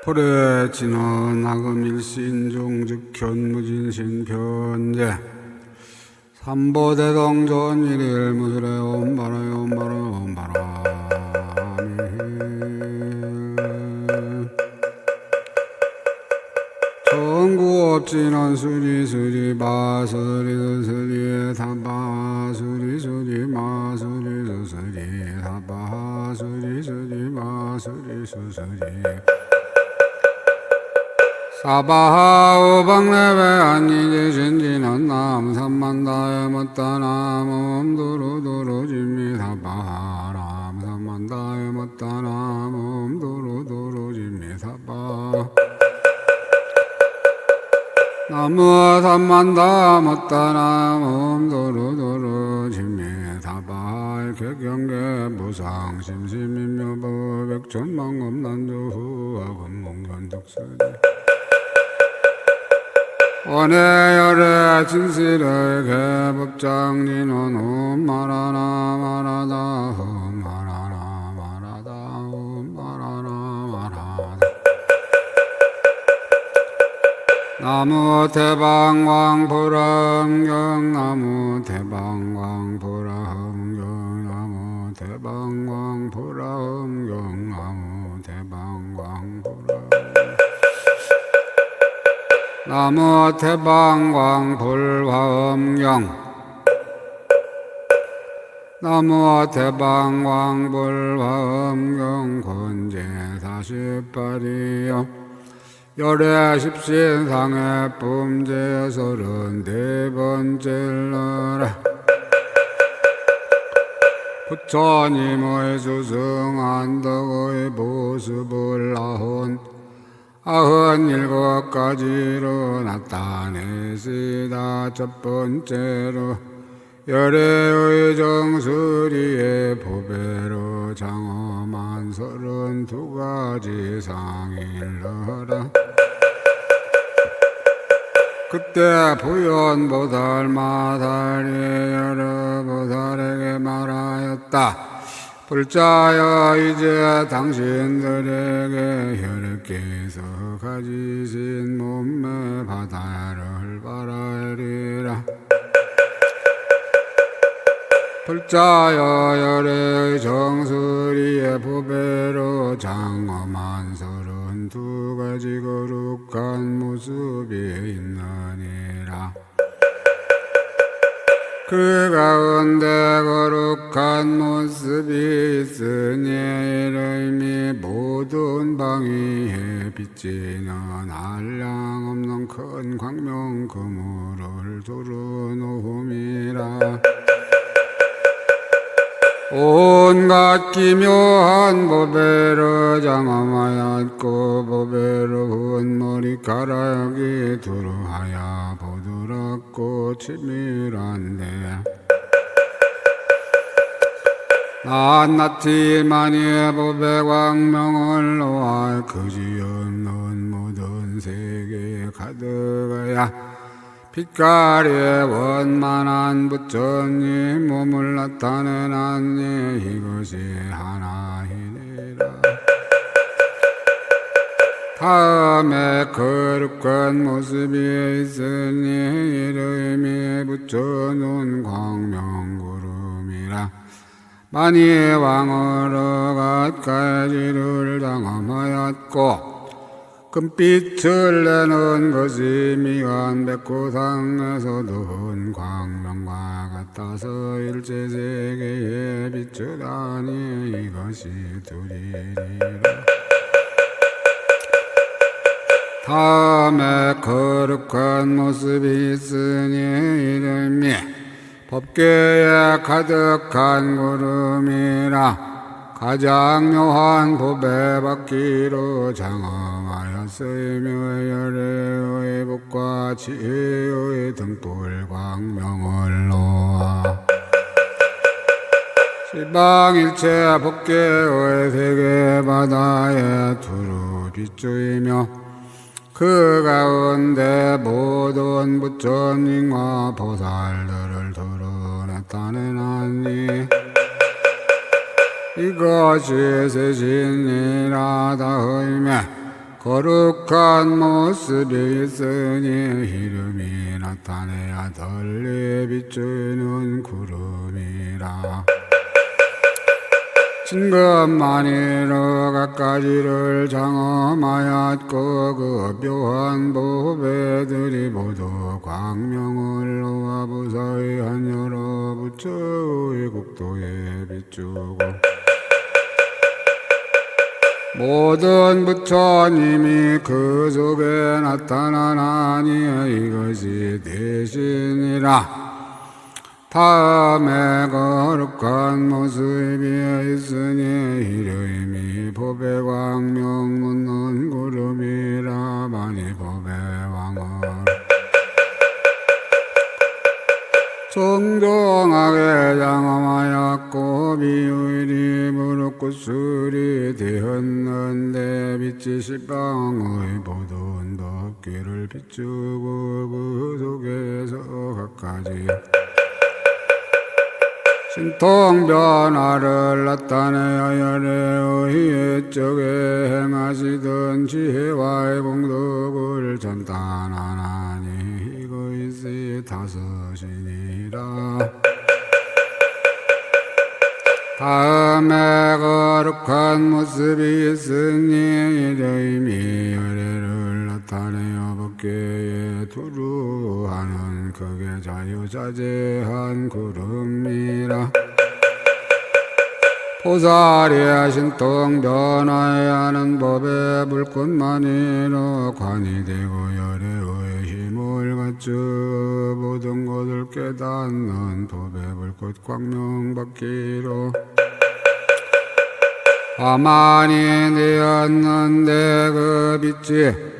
불에 진원 악음일신 즉 현무진신 편제 삼보대동전 일일 무술에 옴바라에 옴바라 옴바라미 전구업진원 수리수리 바수리 수리 다바 수리 수리 마수리 수수리 다바 수리 수리 마수리 수수리 사바하 오방레베 안니지 신지는 남 삼만다에 못다나 몸두루두루 짐미 사바하람 삼만다에 못다나 몸두루두루 짐미 사바 나무 삼만다 못다나 몸두루두루 짐미 사바 객경계 무상 심심인묘부 백천망금 난두후하금 몽견독수리 원해열의 진실의 개법장리는 옴마라나 마라다 옴마라나 마라다 옴마라나 마라다 나무 대방광 보라흥경 나무 대방광 보라흥경 나무 대방광 보라흥경 나무 대방광 보라흥경 나무 대방광 불화엄경 나무 대방광 불화엄경 권제 48이요 열애 십신상의 뿜제 34번째러라 부처님의 수승한덕의 모습을 나온 97가지로 나타내시다. 첫 번째로 열애의 정수리의 보배로 장엄한 32가지 상일러라. 그때 부연보살 마살이 여러 보살에게 말하였다. 불자여 이제 당신들에게 혈께서 가지신 몸매 바다를 바라리라. 불자여 열의 정수리의 보배로 장엄한 32가지 거룩한 모습이 있느니라. 그 가운데 거룩한 모습이 있으니 이름이 모든 방위에 비치는 한량없는 큰 광명 그물을 두르노음이라. 온갖 기묘한 보배로 장엄하였고 보배로 은 머리카락이 두루하여 부드럽고 치밀한데 낱낱이만이 보배 광명을 놓아 그지없는 모든 세계에 가득하여 빛깔의 원만한 부처님 몸을 나타내놨니 이것이 하나이니라. 다음에 거룩한 모습이 있으니 이름이 붙여놓은 광명구름이라. 만이 왕으로 갖가지를 장엄하였고 금빛을 내는 것이 미간 백호상에서도 온 광명과 같아서 일체세계에 비추다니 이것이 두리리라. 다음에 거룩한 모습이 있으니 이름이 법계에 가득한 구름이라. 가장 묘한 보배받기로 장엄하였으며 열애의 복과 지혜의 등불 광명을 놓아 시방일체 법계의 세계 바다에 두루 비추이며 그 가운데 모든 부처님과 보살들을 두루 나타내놨니 이것이 세신이라 다음에 거룩한 모습이 있으니 이름이 나타내야 덜리 비추는 구름이라. 진급만이로 갖가지를 장엄하였고 그 묘한 보배들이 모두 광명을 놓아 부사의 한 여러 부처의 국도에 비추고 모든 부처님이 그 속에 나타나나니 이것이 대신이라. 다음에 거룩한 모습이 있으니 이름이 보배광명 묻는 구름이라. 많이 보배왕을 정정하게 장엄하였고 비의리 무릎 구슬이 되었는데 빛이 시방의 모든 법기를 비추고 그 속에서 각가지 신통변화를 나타내어 열애의 쪽에 행하시던 지혜와의 공덕을 전단하나니 이것이 다섯이니라. 다음에 거룩한 모습이 있으니 이름이 열애를 나타내어 법계에 두루하는 극에 자유자재한 구름이라. 보살이 신통변화해야 하는 법에 불꽃만이로 관이 되고 열애의 힘을 갖추어 모든 것을 깨닫는 법의 불꽃 광명받기로 화만이 되었는데 그 빛이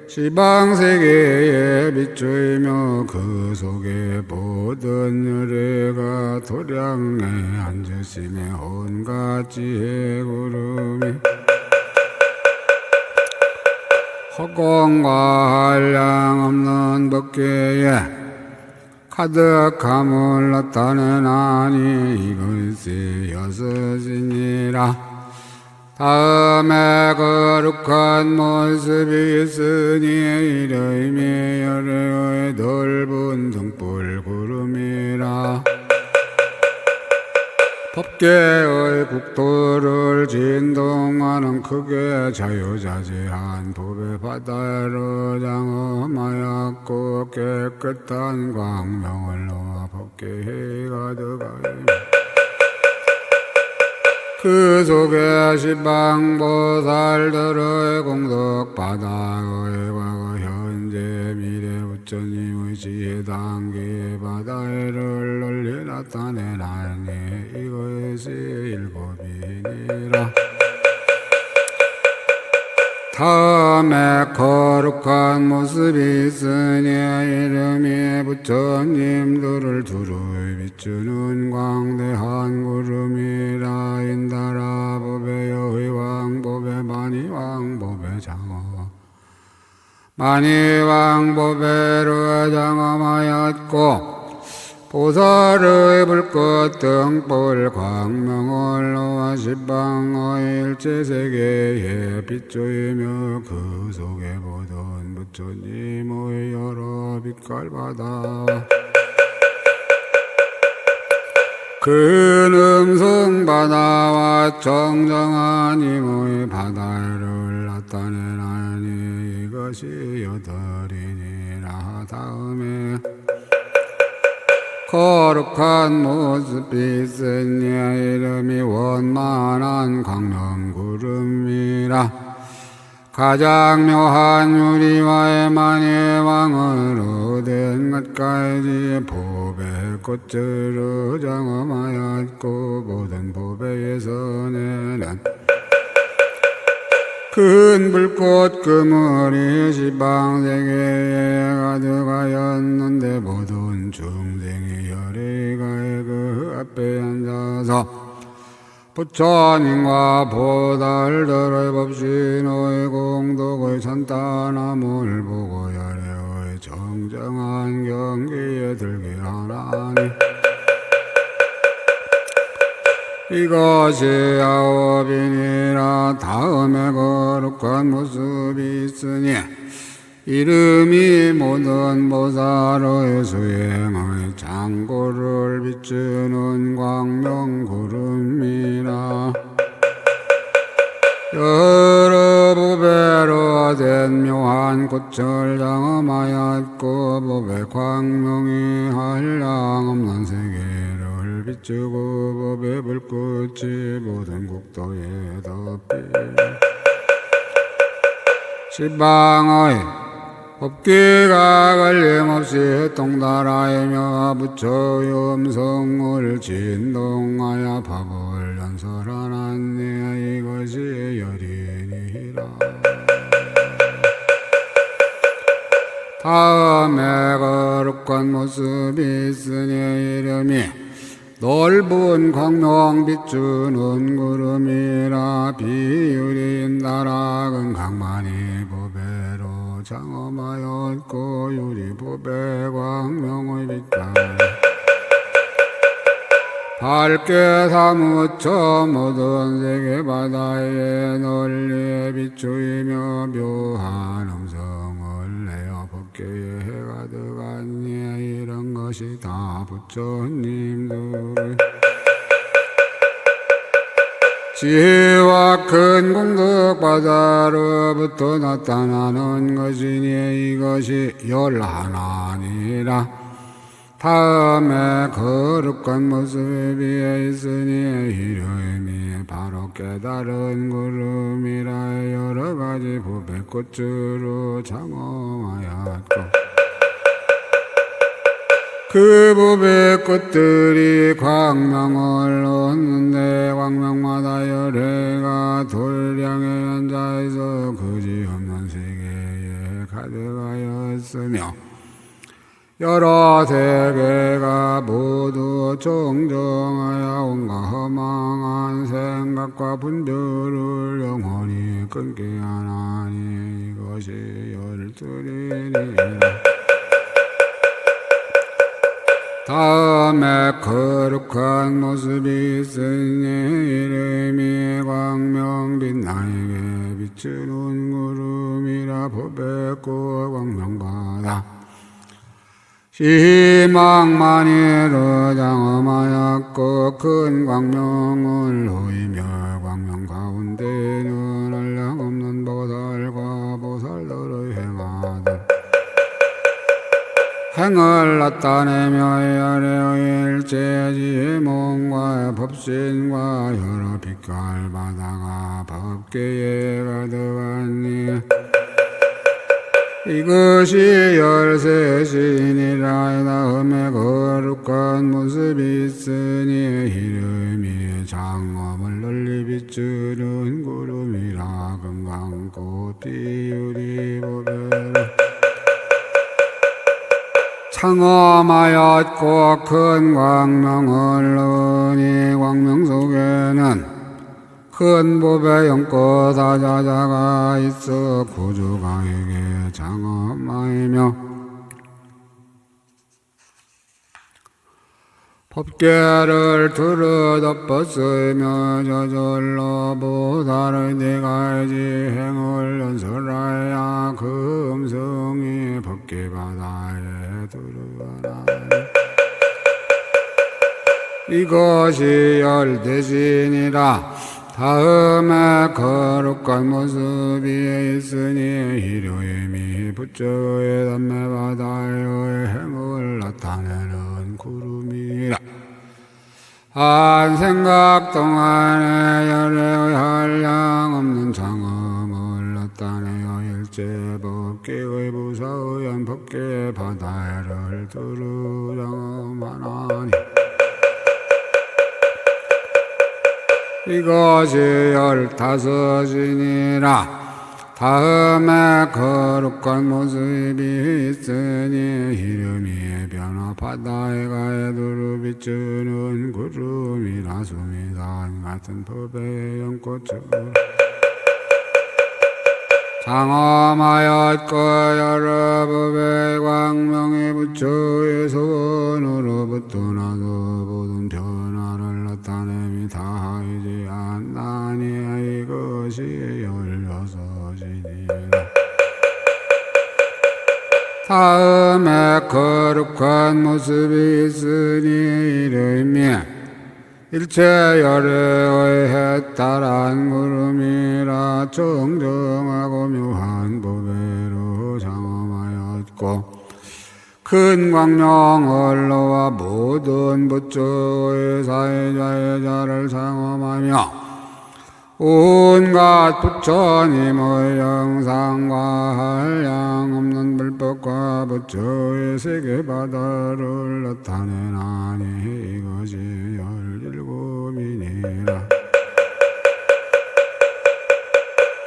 시방세계에 비추이며 그 속에 모든 열애가 도량에 앉으심에 온갖 지혜 구름이 허공과 한량 없는 법계에 가득함을 나타내나니 이것이 여섯이니라. 다음에 거룩한 모습이 있으니 이름이 열애의 넓은 등불 구름이라. 법계의 국도를 진동하는 크게 자유자재한 법의 바다로 장엄하였고 깨끗한 광명을 놓아 법계에 가득하여 그 속에 시방보살들의 공덕 바다의 과거 현재 미래 부처님의 지혜 단계 바다를 널리 나타내나니 이것이 일곱이니라. 다음에 거룩한 모습이 있으니 이름이 부처님들을 두루 비추는 광대한 구름이라. 인다라 법의 여의왕 법의 만이왕 법의 장엄 만이왕 법의로 장엄하였고 보살의 불꽃 등불 광명을 놓아 시방의 일체세계에 비추이며 그 속에 모든 부처님의 여러 빛깔바다 근음성바다와 정정한 힘의 바다를 나타내나니 이것이 여덟이니라. 다음에 거룩한 모습이 있으니 이름이 원만한 광명구름이라. 가장 묘한 유리와의 만예왕으로 된 갖가지 보배 꽃으로 장엄하였고 모든 보배에서는 큰 불꽃 그물이 시방세계에 가득하였는데 모든 중생이 열애가의 그 앞에 앉아서 부처님과 보살들의 법신의 공덕의 산타남을 보고 열애의 정정한 경기에 들게 하나니 이것이 아홉이니라. 다음에 거룩한 모습이 있으니 이름이 모든 보살의 수행의 장고를 비추는 광명구름이라. 여러 보배로 된 묘한 꽃을 장엄하였고 법의 광명이 한량없는 세계를 비추고 법의 불꽃이 모든 국도에 덮이 시방의 법기가 걸림없이 동달하이며 부처의 음성을 진동하여 법을 연설하나니 이것이 열이니라. 다음에 거룩한 모습이 있으니 이름이 넓은 광명 비추는 구름이라. 비유린 나락은 강만이 보배로 장엄하였고 유리 보배 광명의 빛깔 밝게 사무쳐 모든 세계 바다에 널리 비추이며 묘한 음성을 내어 법계에 가득하니 이런 것이 다 부처님들 지혜와 큰 공덕 바다로부터 나타나는 것이니 이것이 열하나니라. 다음에 거룩한 모습이 있으니 이름이 바로 깨달은 구름이라. 여러 가지 보배꽃으로 장엄하였고 그 보배꽃들이 광명을 얻는데 광명마다 열애가 돌량에 앉아있어 그지없는 세계에 가득하였으며 여러 세계가 모두 정정하여 온갖 허망한 생각과 분별을 영원히 끊게 하나니 이것이 열둘이니라. 다음에 거룩한 모습이 있으니 이름이 광명빛 나에게 비추는 구름이라. 보배꽃 광명바다 희망만이로 장엄하였고 큰 광명을 호이며 광명 가운데는 한량없는 보살과 보살들의 행을 나타내며 아래의 일체지의 몸과 법신과 여러 빛깔 바다가 법계에 가득하니 이것이 열세신이라. 다음에 거룩한 모습이 있으니 이름이 장엄을 널리 비추는 구름이라. 금강꽃 비유리 보배로 장엄하였고 큰 광명을 얻으니 광명 속에는 큰 법의 영꽃 사자자가 있어 구주가에게 장엄하이며 법계를 두루 덮었으며 저절로 보살의 네가지 행을 연설하여 그 음성이 법계 바다에 들어가나니 이것이 열대신이라. 다음에 거룩한 모습이 있으니 이름이 부처의 담매바다의 행을 나타내는 구름이라. 한 생각 동안에 열애의 한량없는 장엄을 나타내어 일체 법계의 부사의한 법계 바다를 두루 장엄하나니 이것이 열다섯이니라. 다음에 거룩한 모습이 있으니 이름이 변화 바다에 가에 두루 비추는 구름이라. 수미산 같은 법의 연꽃으로 장엄하였고 여러 법의 광명의 부처의 소원으로부터 나도 모든 변화를 나타내미 다하이지 않나니 이것이 16이니라. 다음에 거룩한 모습이 있으니 이르며 일체 열애의 해 따란 구름이라 정정하고 묘한 보배로 장엄하였고 큰 광명을 놓아 모든 부처의 사회자의 자를 장엄하며 온갖 부처님의 영상과 한량 없는 불법과 부처의 세계바다를 나타내나니 이것이 17이니라.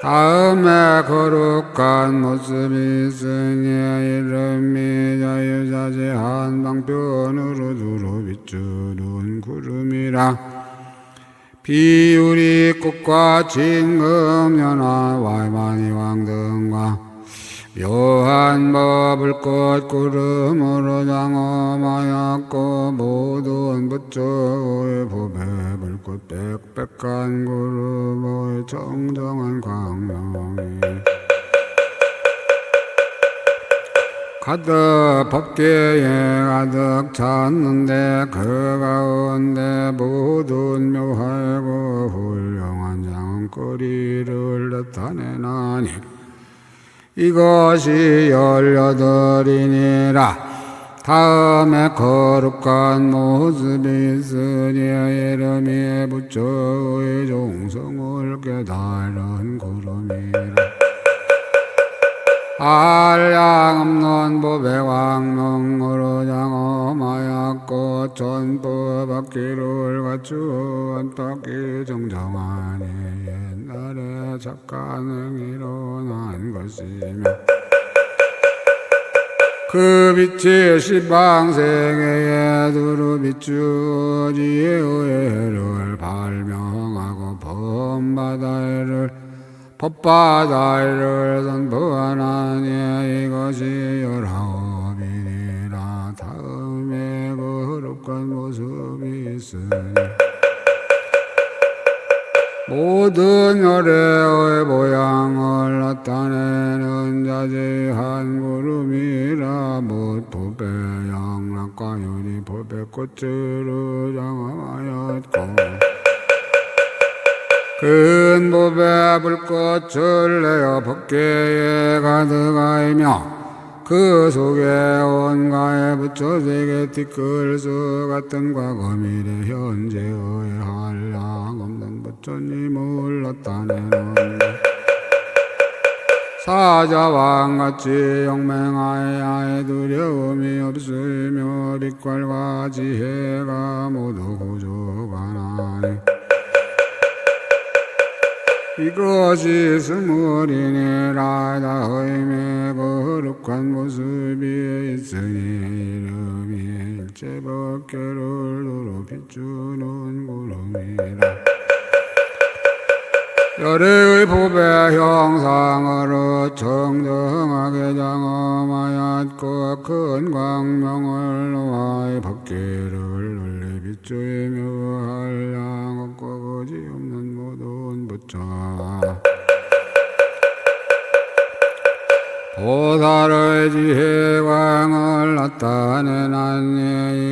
다음에 거룩한 모습이 있으니 이름이 자유자재한 방편으로 두루 비추는 구름이라. 비유리 꽃과 진금연화 와이마니 왕등과 묘한 버블꽃 구름으로 장엄하였고 모든 부처의 보배 불꽃 빽빽한 구름의 정정한 광명이 가득 법계에 가득 찼는데 그 가운데 모든 묘하고 훌륭한 장엄거리를 나타내나니 이것이 18이니라. 다음에 거룩한 모습이 있으니 이름이 부처의 종성을 깨달은 구름이라. 한량 없는 보배 광명으로 장엄하였고 전부 바퀴를 갖추어 안팎이 정정하니 옛날에 착한 행위로 난 것이며 그 빛이 십방생에 두루 비추어 지혜의 해를 발명하고 법바다를 선포하나니 이것이 19이니라. 다음에 거룩한 모습이 있으니 모든 열애의 모양을 나타내는 자재한 구름이라. 못 보배 영락과 유리 보배 꽃으로 장엄하였고 큰 보배 불꽃을 내어 법계에 가득하이며 그 속에 온가에 부처세계 티끌수 같은 과거 미래 현재의 한량 없는 부처님을 나타내는 사자왕같이 용맹하여 두려움이 없으며 빛깔과 지혜가 모두 고조하나니 이것이 스물이니라. 다음에 거룩한 모습이 있으니 이름이 일체 법계를 두루 비추는 구름이라. 열애의 보배 형상으로 정정하게 장엄하였고 큰 광명을 놓아 법계를 널리 비추며 한량 없고 거지없는 모든 부처 보살의 지혜광을 나타내나니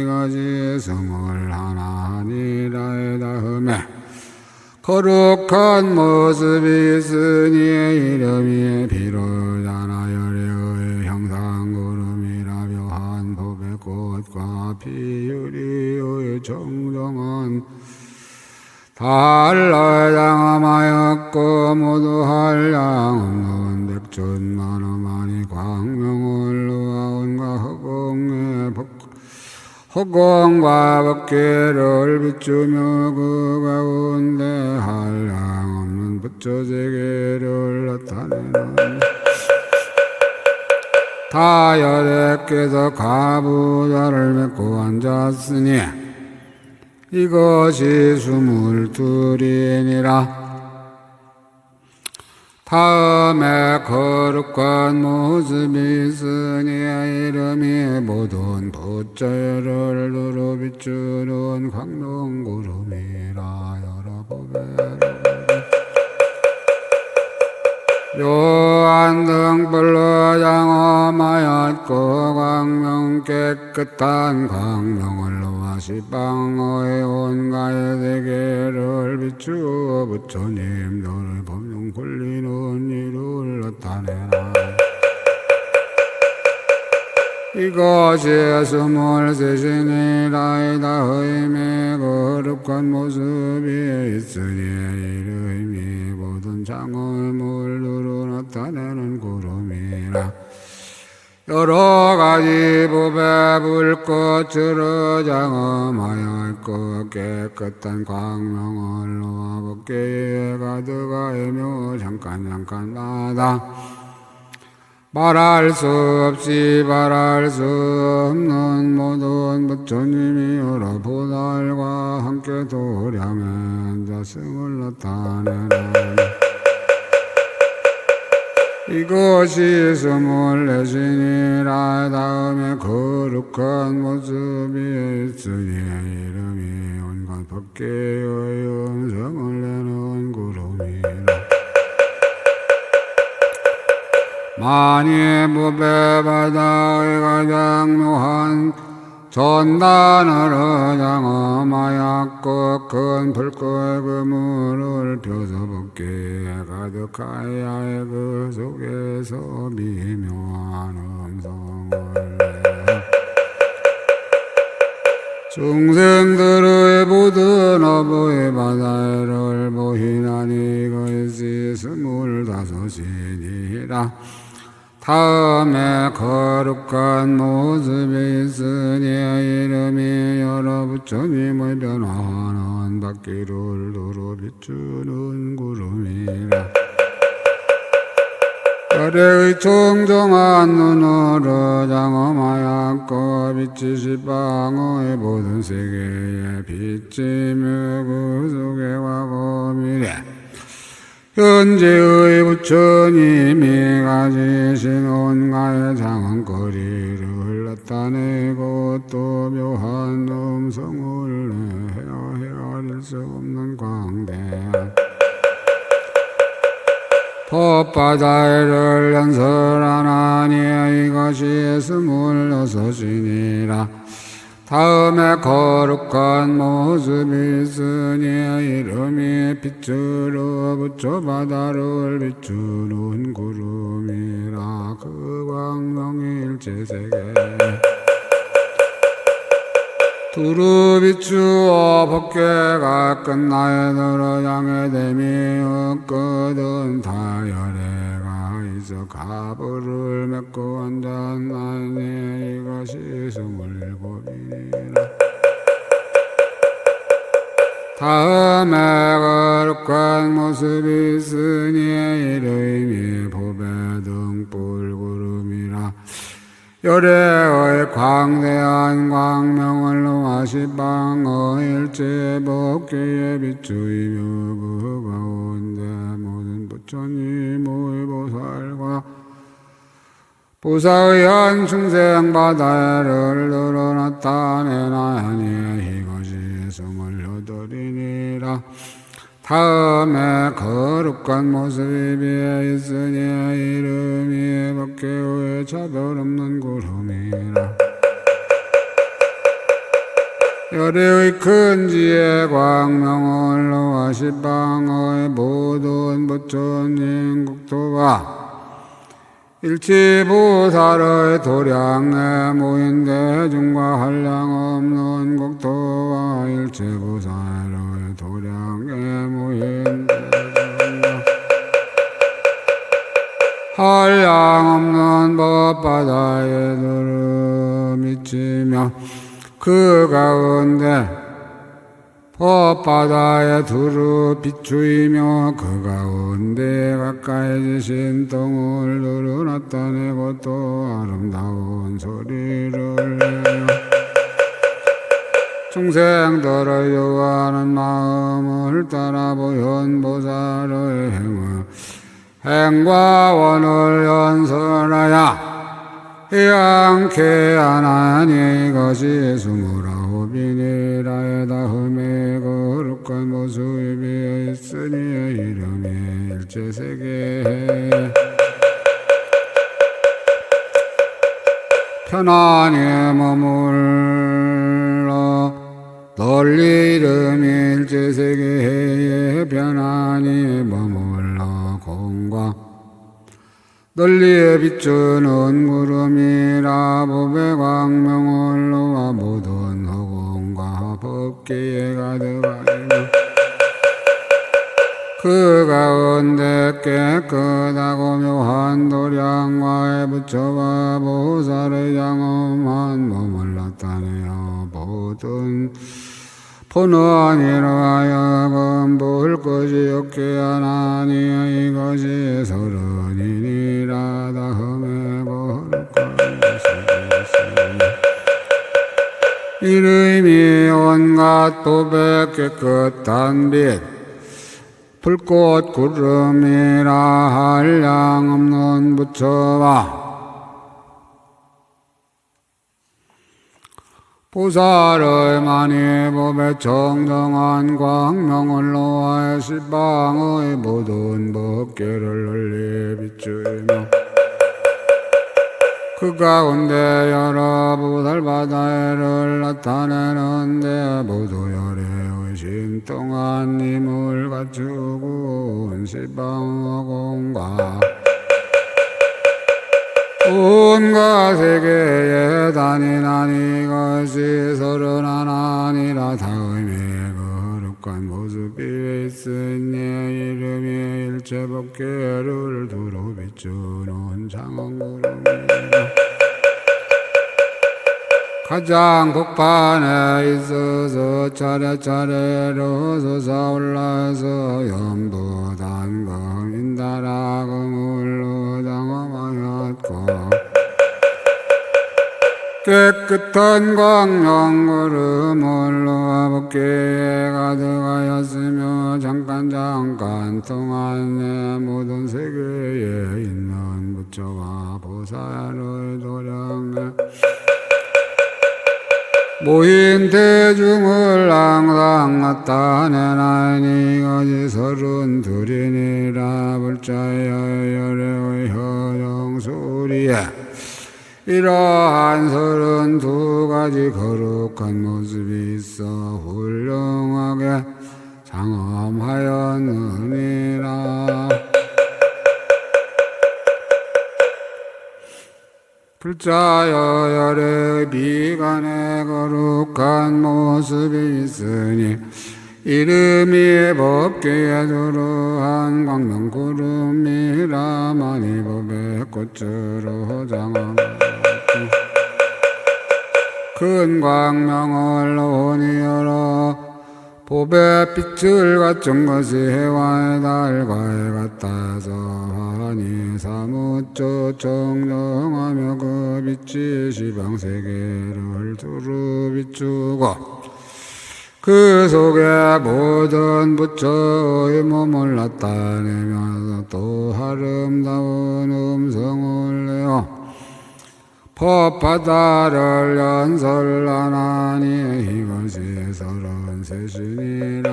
이것이 21이라. 다음에 거룩한 모습이 있으니 이름이 비로자나 열애의 형상구름이라. 묘한 보배꽃과 비유리의 정정한 달라 장엄하였고 모두 한량 없는 백천만어만이 광명을 놓아온과 허공과 법계를 비추며 그 가운데 한량 없는 부처세계를 나타내는 다열애께서 가부좌를 메고 앉았으니 이것이 22이니라. 다음에 거룩한 모습이 있으니 이름이 모든 부처를 두루 비추는 광명구름이라 여러 보배로 묘한 등불로 장엄하였고 광명 깨끗한 광명을 놓아시 방어의 온가의 세계를 비추어 부처님 너를 법용 굴리는 이를 나타내라. 이것이 23신이라 이다 의미 거룩한 모습이 있으니 이름이 모든 장엄을 두루 나타내는 구름이라. 여러 가지 법의 불꽃으로 장엄하였고 깨끗한 광명을 놓아 법계에 가득하며 잠깐마다 말할 수 없이 말할 수 없는 모든 부처님이 여러 보살과 함께 도량에 앉았음을 나타내는 이것이 24신이라 다음에 거룩한 모습이 있으니 이름이 온갖 법계의 음성을 내는 구름이라. 만일 무배 바다의 가장 묘한 전단으로 장엄하였고 큰 불꽃의 그물을 펴서 법계에 가득하여 그 속에서 미묘한 음성을 내어 중생들의 모든 어부의 바다를 보이나니 그것이 25신이라. 다음에 거룩한 모습이 있으니 이름이 여러 부처님의 변화하는 바퀴를 두루 비추는 구름이라. 별의 청정한 눈으로 장엄하였고 빛이 시방의 모든 세계에 비치며 그 속에 과거 미래 현재의 부처님이 가지신 온갖 장엄거리를 나타내고 또 묘한 음성을 내어 헤아릴 수 없는 광대한 법바다를 연설하나니 이것이 26신이라. 다음에 거룩한 모습이 있으니 이름이 빛으로 부처 바다를 비추는 구름이라. 그 광명이 일체세계 두루 비추어 법계가 끝나에 너를 향해 됨이 없거든. 다열애가 있어 가부를 맺고 앉았나니 이것이 27이라. 다음에 거룩한 모습이 있으니 이름이 보배 등불 구름이라. 열애의 광대한 광명을 놓아시 방어 일체 법계에 비추이며 그 가운데 모든 부처님의 보살과 보사의한 중생 바다를 두루 나타내나니 이것이 28이니라. 다음에 거룩한 모습이 비에 있으니 이름이 법계의 차별 없는 구름이라. 열애의 큰 지혜 광명을 놓아시 방어의 모든 부처님 국토가 일치보살의 도량에 모인 대중과 한량 없는 국토와 일치보살의 도량에 모인 대중과 한량 없는 법바다에 두루 미치며 그 가운데 법바다에 두루 비추이며 그 가운데 가까이 지신 똥을 두루 나타내고 또 아름다운 소리를 내어 중생들의 요하는 마음을 따라 보현 보살의 행과 원을 연설하야 양케 하나니 이것이 29이니라 다음에 거룩한 모습이 있으니 이름이 일체세계에 편안히 머물러 널리 이름이 일체세계에 편안히 머물러 공과 널리에 비추는 구름이라 법의 광명을로와 모든 허공과 법계에 가득하이며 그 가운데 깨끗하고 묘한 도량과에 부처와 보살의 장엄한 몸을 나타내어 모든 본원이로 하여금 볼 것이 없게 하나니 이것이 30이니라 다음에 거룩한 것이 이름이 온갖 도백 깨끗한 빛 불꽃 구름이라 한량 없는 부처와 보살의 만이 법의 정정한 광명을 놓아 시방의 모든 법계를 널리 비추며 그 가운데 여러 보살 바다를 나타내는데 모두 열의 의심 동안 힘을 갖추고 온 시방어공과 온갖 세계에 다니나니 이것이 31이라 다음에 거룩한 모습이 있으니 이름이 일체 법계를 두루 비추는 장엄구름이라 가장 복판에 있어서 차례차례로 솟아올라서 염도 단검 인다라 그물로 장엄하였고 깨끗한 광명구름을 놓아 법계에 가득하였으며 잠깐 동안에 모든 세계에 있는 부처와 보살의 도량에 모인 대중을 항상 나타내나니 이것이 32이니라 불자의 열의 효정 소리에 이러한 32가지 거룩한 모습이 있어 훌륭하게 장엄하였느니라. 불자여 열의 비간에 거룩한 모습이 있으니 이름이 법계에 두루한 광명구름이라 많이 법의 꽃으로 장엄하였고 큰 광명을 논이 열어 법의 빛을 갖춘 것이 해와의 달과에 같아서 환히 사무쳐 정정하며 그 빛이 시방세계를 두루 비추고 그 속에 모든 부처의 몸을 나타내면서 또 아름다운 음성을 내어 법바다를 연설하나니 이것이 33이니라.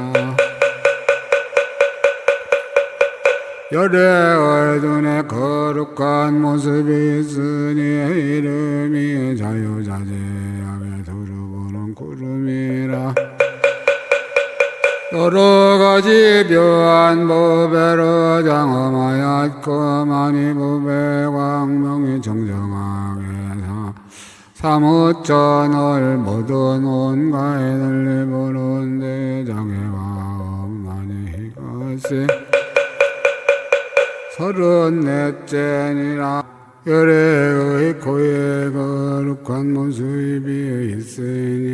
열의 눈에 거룩한 모습이 있으니 이름이 자유자재하게 두루보는 구름이라. 여러 가지 묘한 법에로 장엄하였고 많이 법의 광명이 정정하게 사무쳐 널 모든 온가에 널리 보는데 장애와 없나니 이것이 34째니라. 열의 고의 거룩한 모습이 있으니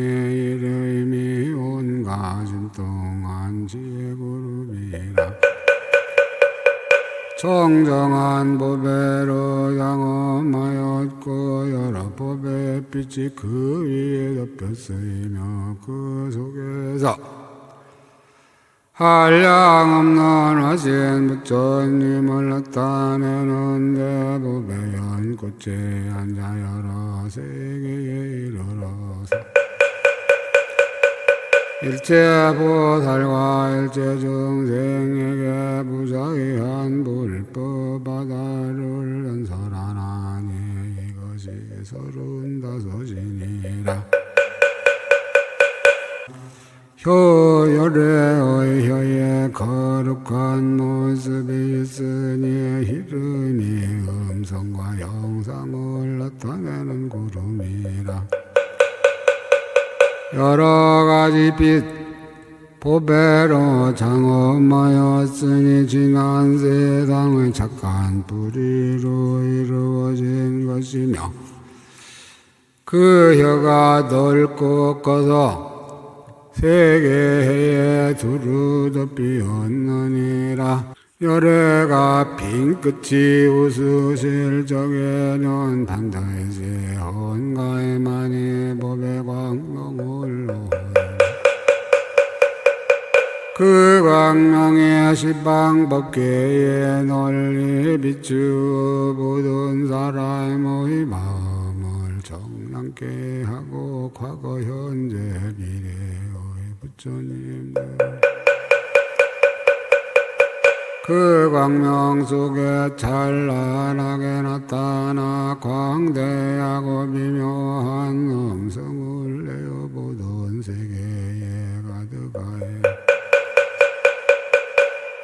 이름이 온갖 진동한 지혜구름이라. 정정한 법에로 장엄하였고 여러 법의 빛이 그 위에 덮여 쓰이며 그 속에서 한량없는 하신 부처님을 나타내는데 부배연 꽃에 앉아 여러 세계에 이르러서 일체 보살과 일체 중생에게 무자의한 불법 바다를 연설하나니 이것이 35이니라. 효열의 혀에 거룩한 모습이 있으니 이름이 음성과 영상을 나타내는 구름이라. 여러가지 빛 보배로 장엄하였으니 지난 세상의 착한 뿌리로 이루어진 것이며 그 혀가 넓고 커서 세계에 두루 덮이었느니라. 열애가 빈 끝이 웃으실 적에는 반드시 헌가에만이 법의 광명을 놓으니 그 광명의 시방법계에 널리 비추어 모든 사람의 마음을 정랑케 하고 과거 현재 미래의 부처님들 그 광명 속에 찬란하게 나타나 광대하고 미묘한 음성을 내어 모든 세계에 가득하여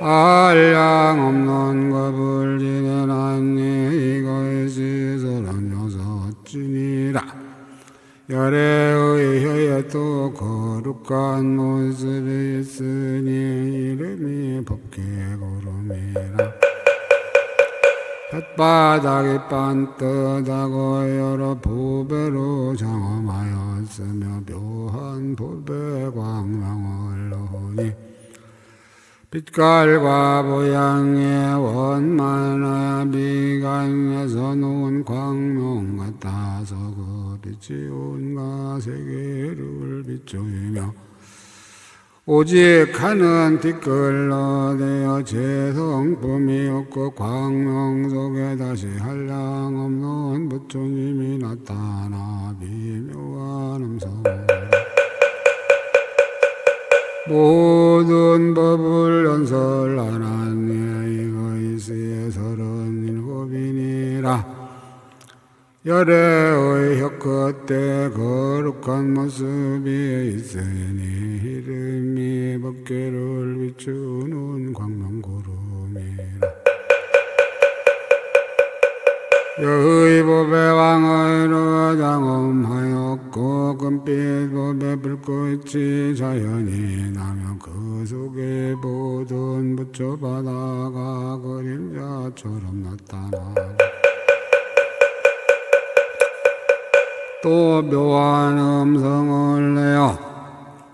한량 없는 겁을 지내나니 이것이 36지니라. 열애의 혀에 또 거룩한 모습이 있으니 이름이 법계구름이라. 혓바닥이 반듯하고 여러 보배로 장엄하였으며 묘한 보배 광명을 놓으니 빛깔과 모양의 원만한 미간에서 놓은 광명 같아서 그 빛이 온갖 세계를 비추며 오직 하는 티끌로 되어 재성품이 없고 광명 속에 다시 한량없는 부처님이 나타나 미묘한 음성으로 모든 법을 연설하나니 이것이 37이니라. 열애의 혀끝에 거룩한 모습이 있으니 이름이 법계를 비추는 광명구름이라. 여의 법의 왕의로 장엄하였고 금빛 법의 불꽃이 자연히 나며 그 속에 모든 부처 바다가 그림자처럼 나타나고 또 묘한 음성을 내어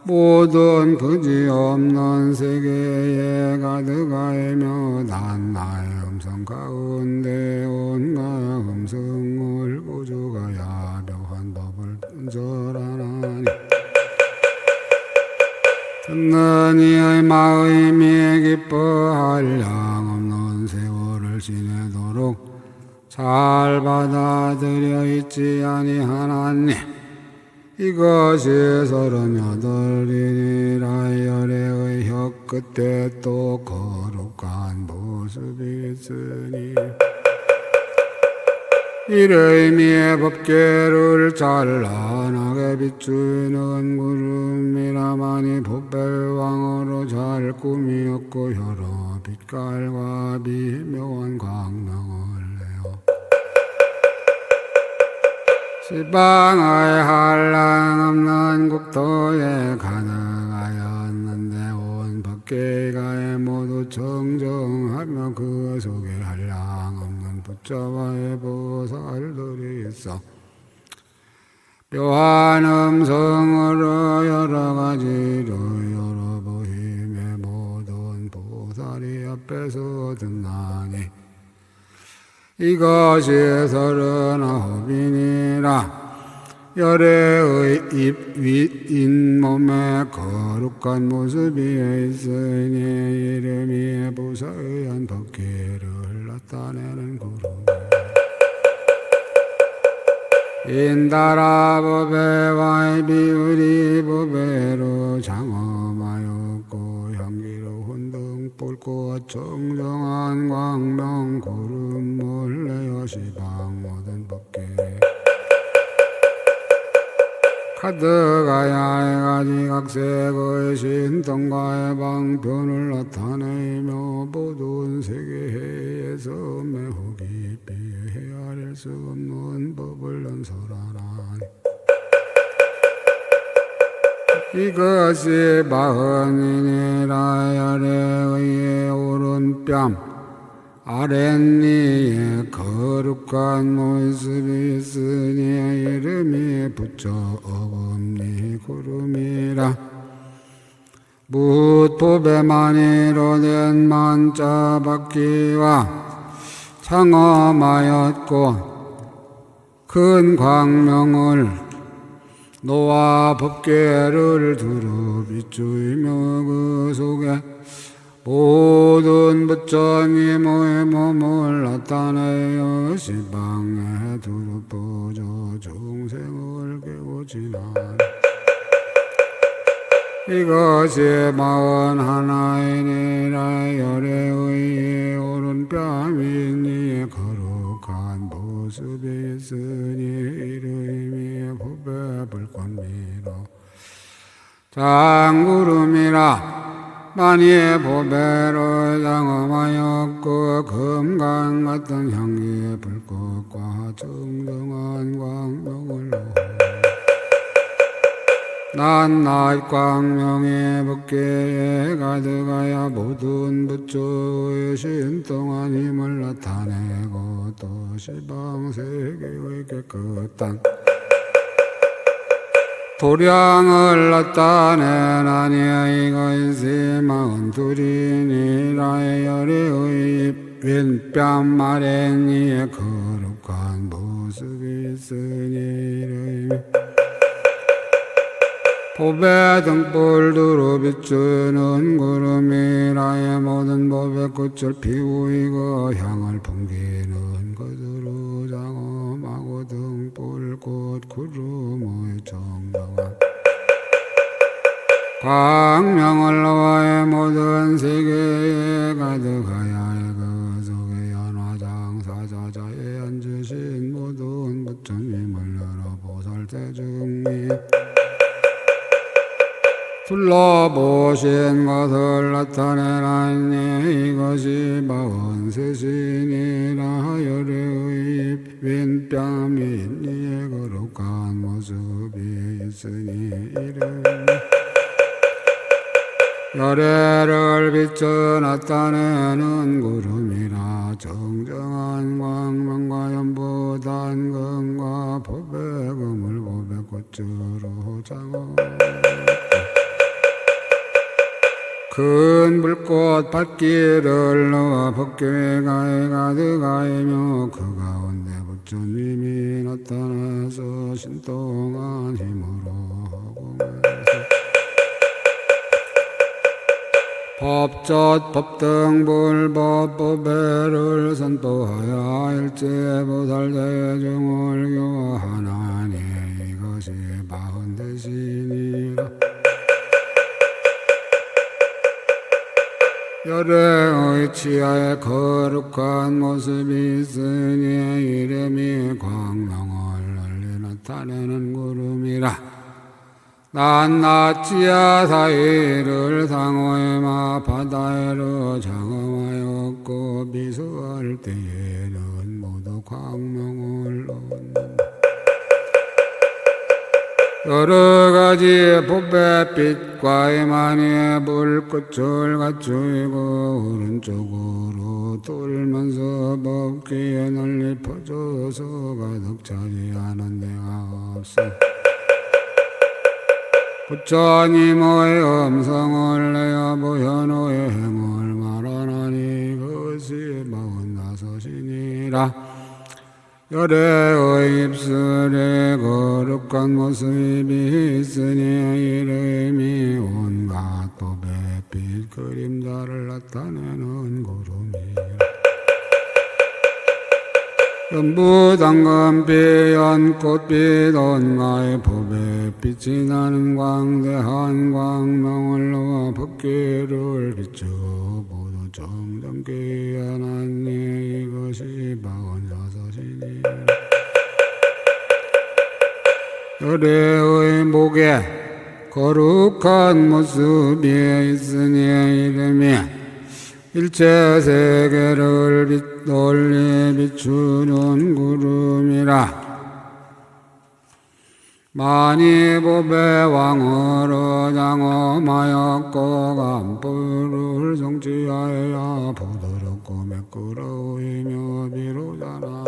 모든 그지없는 세계에 가득하며 단 나의 음성 가운데 온갖 음성을 고조하여 묘한 법을 전하나니 듣는 이의 마음이 기뻐할 양 없는 세월을 지내도록 잘 받아들여 있지 아니하나니 이것이 38이니라. 열애의 혀끝에 또 거룩한 모습이 있으니 이름이 법계를 찬란하게 비추는 구름이라마니 법배왕으로 잘 꾸미었고 여러 빛깔과 미묘한 광명을 시방의 한량 없는 국토에 가득하였는데 온 법계가에 모두 청정하며 그 속에 한량 없는 부처와의 보살들이 있어 묘한 음성으로 여러 가지로 여러 보힘의 모든 보살이 앞에서 듣나니 이것이 39이니라. 열애의 입 윗 잇몸에 거룩한 모습이 있으니 이름이 부서연 법기를 나타내는 구름 인다라 법에와의 비율이 법에로 장엄하였고 향기로운 등불꽃 청정한 광명 구름 몰래여 시방 모든 법계 가득하여 가지 각색의 신통과의 방편을 나타내며 모든 세계에서 매우 깊이 헤아릴 수 없는 법을 연설하나니 이것이 마흔이니라 열애의 오른뺨 아랫니에 거룩한 모습이 있으니 이름이 붙여 어금니 구름이라 무법에만이로 된 만자바퀴와 창엄하였고 큰 광명을 노아 법궤를 두루 비추이며 그 속에 모든 부처님의 몸을 나타내어 시방에 두루 뻗어 중생을 깨우지만 이것이 마흔 하나이니라 열애의 오른뺨이니 거룩한 모습이 있으니 이름이 법의 불꽃미로 장구름이라 만이의 보배로 장엄하였고 금강 같은 향기의 불꽃과 정정한 광명을 낮낮 광명의 법궤에 가득하여 모든 부처의 신통한 힘을 나타내고 또 시방세계의 깨끗한 도량을 나타내나니 이것이 마흔 둘이니라 열애의 왼뺨 아랫니에 거룩한 모습이 있으니 이름이 법의 등불 두루 비추는 구름이라 모든 법의 꽃을 피우이고 향을 풍기는 것으로 장엄하고 등불꽃 구름의 정정한 광명을 놓아 모든 세계에 가득하여 그 속에 연화장사자자에 앉으신 모든 부처님을 여러 보살대중이 둘러보신 것을 나타내나니 이것이 마흔 셋이니라 열애의 왼뺨이니에 거룩한 모습이 있으니 이름 열애를 비춰 나타내는 구름이라 정정한 광명과 연보 단금과 법의 그물 법의 꽃으로 장엄 큰 불꽃 받기를 넣어 법궤가에 가득하이며 그 가운데 부처님이 나타나서 신통한 힘으로 허공에서 법젓 법등불법 법배를 선포하여 일체보살대중을 교화하나니 이것이 마흔 대신이라 열애의 치아에 거룩한 모습이 있으니 이름이 광명을 널리 나타내는 구름이라 낮낮 지하 사이를 상호에마 바다에로 장엄하였고 비수할 때에는 모두 광명을 얻는다. 여러 가지 법의 빛과 이만희의 불꽃을 갖추고 오른쪽으로 돌면서 법기에 널리 퍼져서 가득 차지하는 데가 없어. 부처님의 음성을 내어 보현호의 행을 말하나니 그것이 45이니라. 열애의 입술에 거룩한 모습이 있으니 이름이 온갖 법의 빛 그림자를 나타내는 구름이라. 연부당금빛 연꽃빛 온갖 법의 빛이 나는 광대한 광명을 놓아 법궤를 비추어 모두 정정케 하나니 이것이 바원여섯이니. 열애의 목에 거룩한 모습이 있으니 이름이 일체 세계를 널리 비추는 구름이라. 만이 법의 왕으로 장엄하였고 간불을 성취하여 부드럽고 매끄러우이며 비로자라.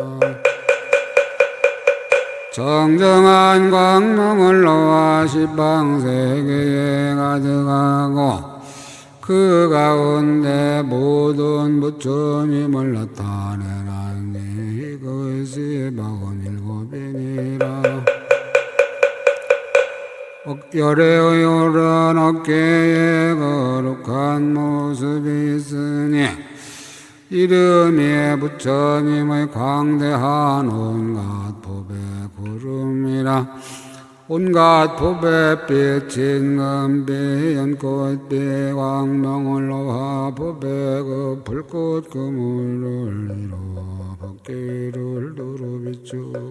정정한 광명을 놓아 십방세계에 가득하고 그 가운데 모든 부처님을 나타내나니 이것이 47이니라. 열애의 오른 어깨에 거룩한 모습이 있으니 이름이 부처님의 광대한 온갖 법의 구름이라. 온갖 법의 빛인 금빛 연꽃빛 광명을 놓아 법의 그 불꽃 그물을 이루어 법궤를 두루 비추고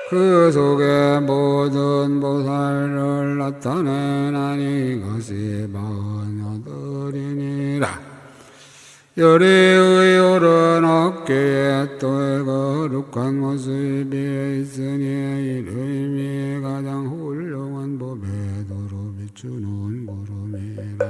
그 속에 모든 보살을 나타내나니 이것이 48이니라. 열애의 오른 어깨에 또 거룩한 모습이 있으니 이름이 가장 훌륭한 법에 도로 비추는 구름이라.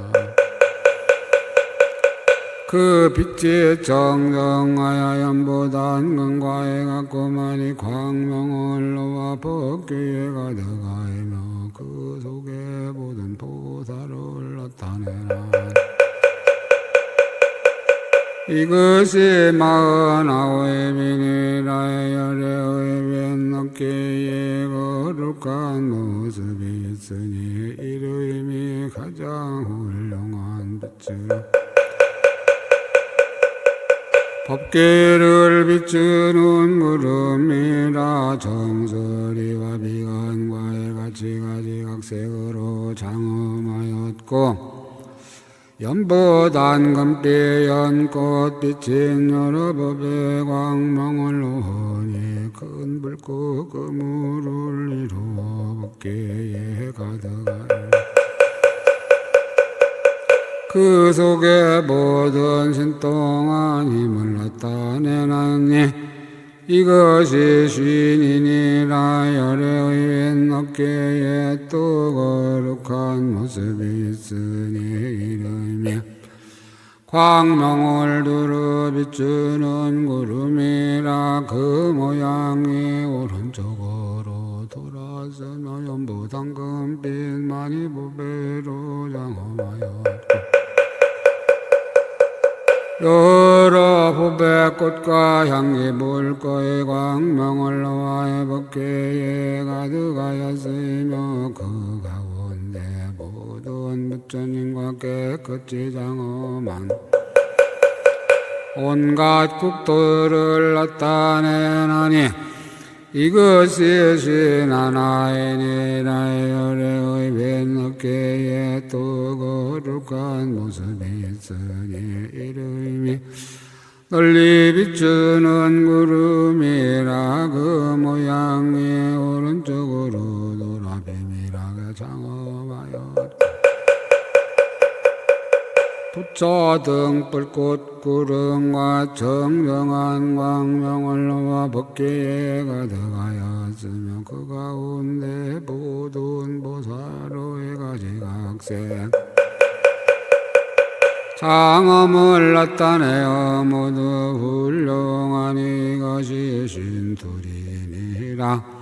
그 빛이 정정하여 연보단 금과에 같고만이 광명을 놓아 법궤에 가득하며 그 속에 모든 보살을 나타내라. 이것이 49이니라. 열애의 왼 어깨에 거룩한 모습이 있으니 이름이 가장 훌륭한 빛이라. 법궤를 비추는 구름이라. 정설이와 비관과의 같이 가지각색으로 장엄하였고 연보단 금빛 연꽃빛인 여러 법의 광명을 놓으니 큰 불꽃 그물을 이루어 법궤에 가득하여 그 속에 모든 신통한 힘을 나타내나니 이것이 쉰이니라. 열애의 왼 어깨에 또 거룩한 모습이 있으니 이름이 광명을 두루 비추는 구름이라. 그 모양이 오른쪽으로 돌아서며 연보단 금빛 만이 보배로 장엄하였고 여러 법의 꽃과 향기 물거의 광명을 놓아 법궤에 가득하였으며 그 가운데 모든 부처님과 깨끗이 장엄한 온갖 국도를 나타내나니 이것이 신하나이니라. 열애의 왼 어깨에 또 거룩한 모습이 있으니 이름이 널리 비추는 구름이라. 그 모양이 오른쪽으로 돌아 비밀하게 장엄하였고 부처 등 불꽃 구름과 정정한 광명을 놓아 법궤에 가득하였으며 그 가운데 모든 보살의 가지각색 장엄을 나타내어 모두 훌륭한 이것이 신투리니라.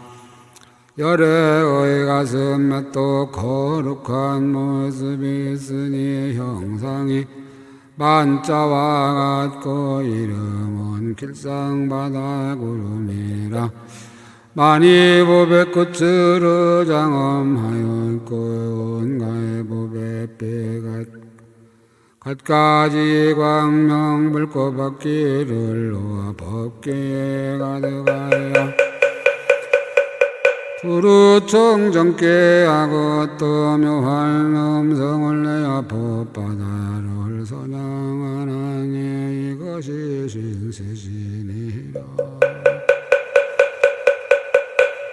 열애의 가슴에 또 거룩한 모습이 있으니 형상이 만자와 같고 이름은 길상바다 구름이라 만이보배 끝으로 장엄하였고 온가의 보배 빼갓 갖가지 광명 불꽃바퀴를 놓아 법계에 가득하여 두루청정케 하고 또 묘한 음성을 내어 법바다를 선양하나니 이것이 신세신이라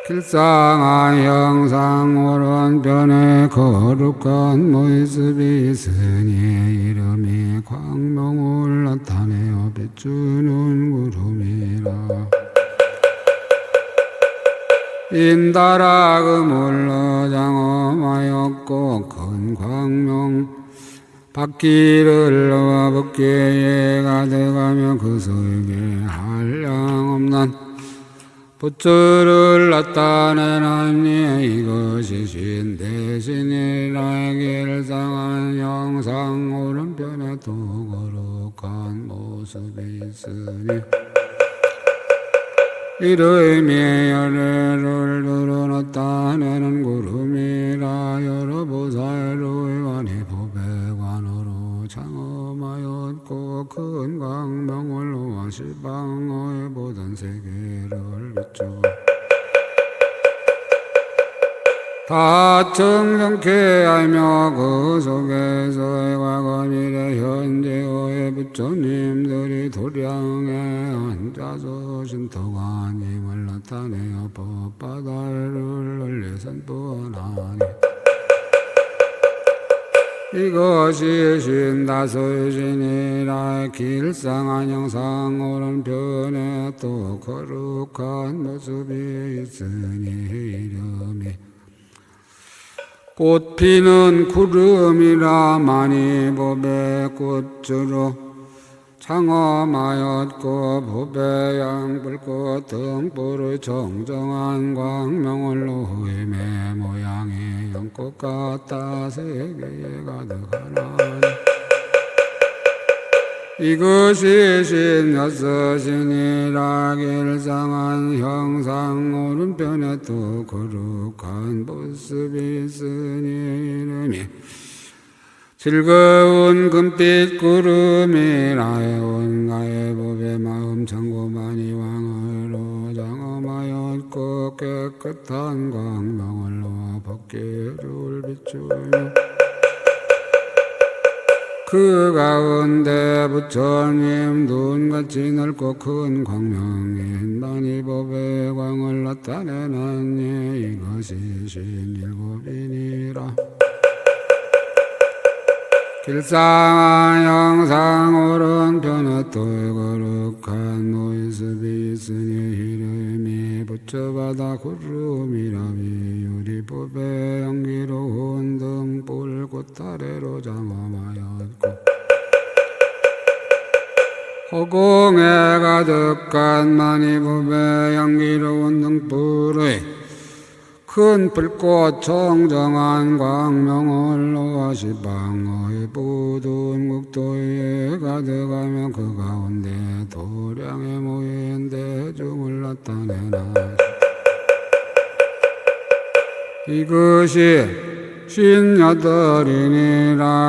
길상한 형상 오른편에 거룩한 모습이 있으니 이름이 광명을 나타내어 비추는 구름이라 인다라 그물로 장엄하였고 큰 광명 바퀴를 놓아 법계에 가득하며 그 속에 한량없는 부처를 나타내나니 이것이 신대신이라 길상한 형상 오른편에 또 거룩한 모습이 있으니 이름이 열애를 두루 나타내는 구름이라 여러 보살로 의관이 보배관으로 장엄하였고 큰 광명을 놓아 시방의 모든 세계를 비추 다 청정케 알며 그 속에서의 과거 미래 현재의 부처님들이 도량에 앉아서 신토관님을 나타내어 법바다를 널리 선포하나니 이것이 신다소신이라 길상한 형상 오른편에 또 거룩한 모습이 있으니 이름이 꽃 피는 구름이라 많이 보배 꽃으로 장엄하였고 보배 양불꽃 등불의 정정한 광명을 놓임의 모양이 연꽃 같다 세계에 가득하나니 이것이 신여섯신이라 길상한 형상 오른편에 또 거룩한 모습이 있으니 이름이 즐거운 금빛 구름이라 온가의 법의 마음 창고만이 왕으로 장엄하였고 깨끗한 광명을 놓아 법계를 비추며 그 가운데 부처님 눈같이 넓고 큰 광명인 만이법의 광을 나타내나니 이것이 신일곱이니라 길상한 형상 오른편에 또 거룩한 모습이 있으니 이름이 부처바다 구름이라 비유리법의 향기로운 등불 꽃아래로 장엄하였고 허공에 가득한 만이법의 향기로운 등불의 큰 불꽃 청정한 광명을 놓아 시방의 모든 국도에 가득하며 그 가운데 도량에 모인 대중을 나타내나 이것이 신여덟이니라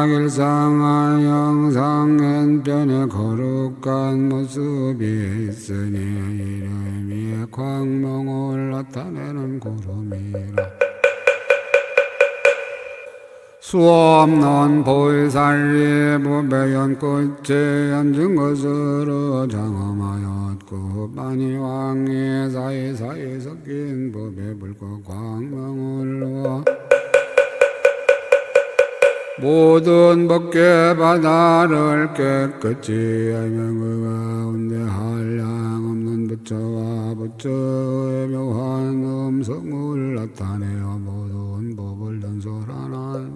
길상한 형상 왼편에 거룩한 모습이 있으니 이름이 광명을 나타내는 구름이라 수없는 보살이 보배연 끝에 앉은 것으로 장엄하였고 많이 왕의 사이사이 섞인 법의 불꽃 광명을 놓아 모든 법계 바다를 깨끗이 알며 그 가운데 한량없는 부처와 부처의 묘한 음성을 나타내어 모든 법을 연설하나니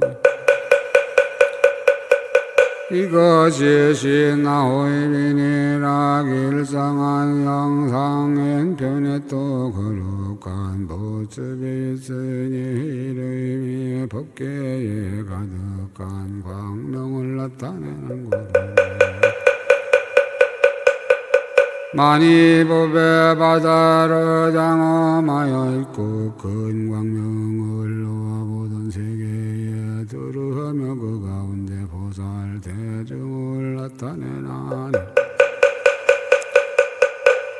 이것이 신나호이비니라 길상한 영상엔 변에 또 거룩한 모습이 있으니 이름이 법계에 가득한 광명을 나타내는 구름 많이 법의 바다를 장엄하여 있고 큰 광명을 놓아 모든 세계에 들으며 그 가운데 보살 대중을 나타내나니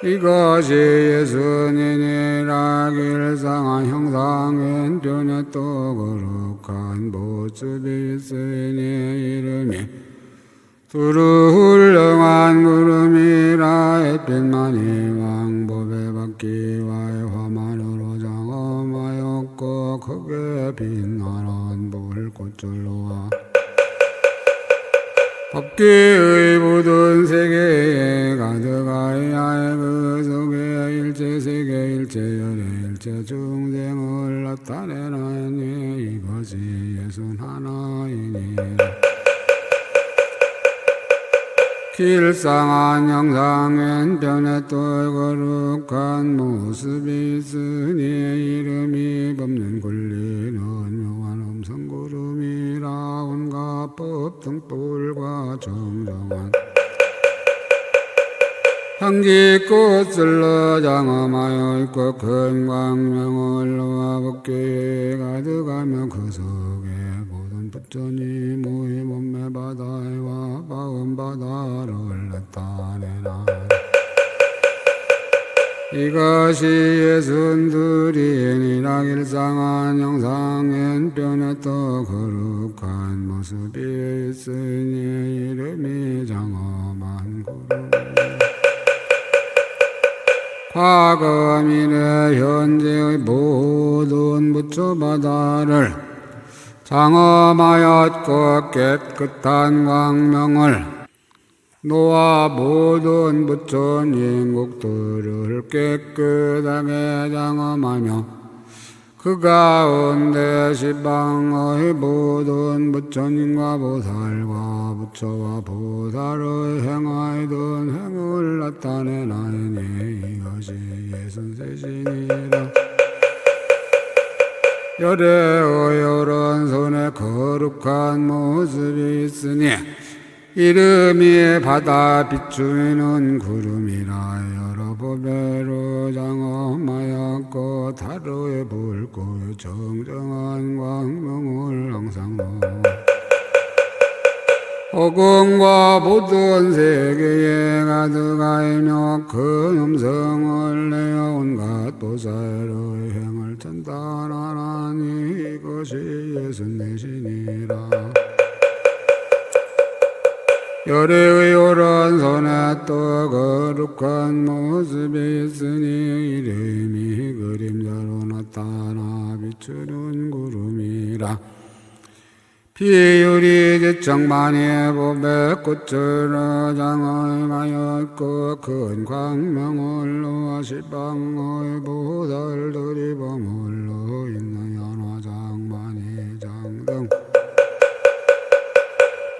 이것이 예수님이라 길상한 형상엔 변에 또 거룩한 모습이 있으니 이름이 두루 훌륭한 구름이라 햇빛만이 왕법의 바퀴와의 화만으로 장엄하였고 크게 빛나는 불꽃줄로와 법기의 모든 세계에 가득하여 그 속에 일체 세계 일체 열의 일체 중생을 나타내나니 이것이 예순 하나이니라 길상한 형상엔 변에 또 거룩한 모습이 있으니 이름이 법는 굴리는 묘한 음성구름이라 온갖 법 등불과 정정한 향기꽃을 장엄하여 있고 큰 광명을 놓아 법계에 가득하며 그 속에 모든 부처니 모의 몸매 바다와 마음 바다를 나타내나 이것이 예순들이니라 길상한 형상엔 변에 또 거룩한 모습이 있으니 이름이 장엄한 구름 과거 미래 현재의 모든 부처바다를 장엄하였고 깨끗한 광명을 놓아 모든 부처님국들을 깨끗하게 장엄하며 그 가운데 시방의 모든 부처님과 보살과 부처와 보살의 행하던 행을 나타내나니 이것이 예순세신이라 열애의 오른손에 거룩한 모습이 있으니 이름이 바다 비추는 구름이라 여러 법배로 장엄하였고 타로에 불고 정정한 광명을 항상 놓아 허공과 모든 세계에 가득하며 큰 음성을 내어 온갖 보살의 행을 천단하나니 이것이 예순내신이라 열애의 오른손에 또 거룩한 모습이 있으니 이름이 그림자로 나타나 비추는 구름이라 비율이 지청만이 보배 꽃으로 장엄하였고 큰 광명을 놓아 시방의 보살들이 머물러 있는 연화장만이 장등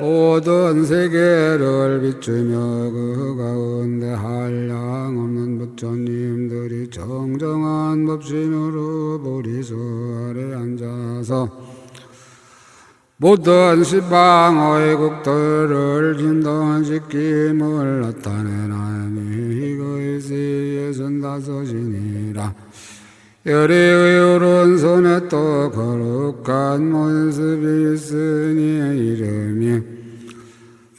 모든 세계를 비추며 그 가운데 한량없는 부처님들이 정정한 법신으로 보리수 아래 앉아서 모든 시방의 국들을 진동시킴을 나타내나니 이것이 예순다섯이니라 열애의 오른손에 또 거룩한 모습이 있으니 이름이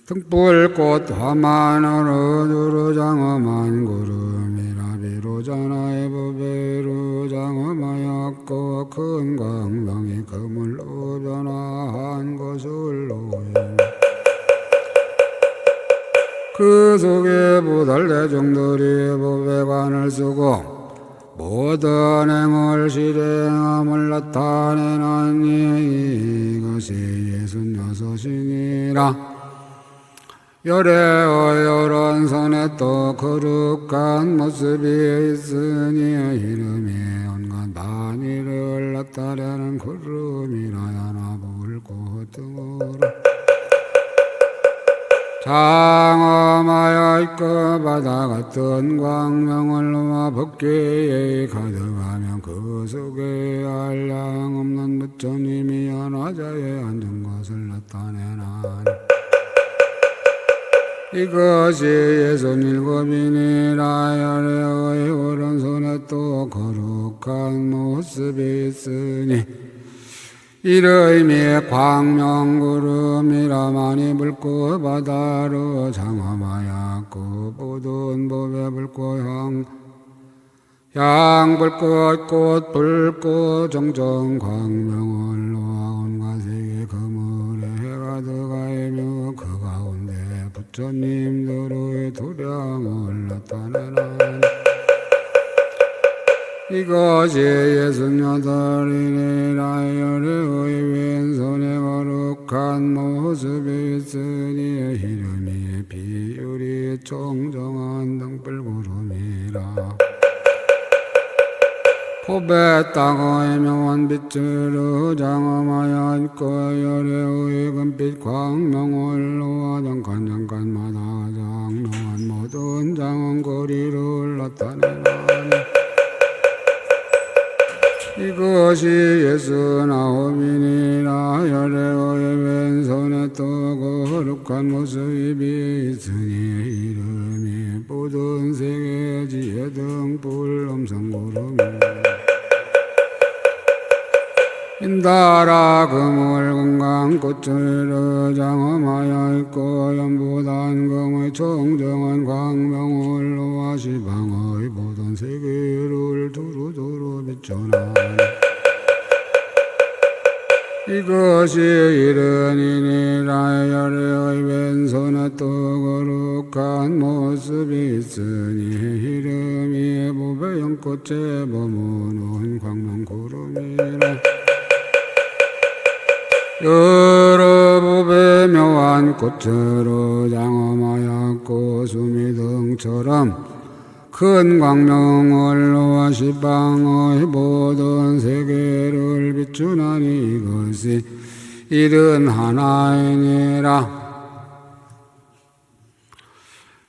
등불꽃 화만으로 두루 장엄한 구름이라 비로자나의 법배로 장엄하였고 큰 광명이 그물로 변화한 것을로 그 속에 보살 대중들이 법배관을 쓰고 모든 행을 실행함을 나타내나니 이것이 예순여섯이니라 열애의 오른손에 또 거룩한 모습이 있으니 이름이 온갖 만일을 나타내는 구름이라 야나 불꽃 등으로 장엄하여 있고 바다 같은 광명을 놓아 법계에 가득하며 그 속에 한량 없는 부처님이 연화자에 앉은 것을 나타내나니 이것이 67이니라. 열애의 오른손에 또 거룩한 모습이 있으니 이름이 광명구름이라. 많이 붉고 바다로 장엄하였고 모든 법에 붉고 향불꽃 꽃 불꽃 정정 광명을 놓아 온갖 세계 그물에 해가 들어가며 그 가운데 부처님들의 도량을 나타내나니 이것이 68이니라. 열애의 왼손에 거룩한 모습이 있으니 이름이 비율이 청정한 등불구름이라. 법의 땅의 명한 빛으로 장엄하여 있고 열애의 금빛 광명을 놓아 잠깐마다 장명한 모든 장엄거리를 나타내나니 이것이 69이니라. 열애의 왼손에 또 거룩한 모습이 있으니 이름이 모든 세계 지혜 등불 음성구름이라. 인다라 그물 건강꽃으로 장엄하여 있고 연부단금의 청정한 광명을 놓아 시방의 모든 세계를 두루두루 비춰나니 이것이 이른이니라. 열애의 왼손에 또 거룩한 모습이 있으니 이름이 보배 연꽃에 머무는 광명구름이라. 여러 법의 묘한 꽃으로 장엄하였고 수미등처럼 큰 광명을 놓아 시방의 모든 세계를 비추나니 이것이 71이니라.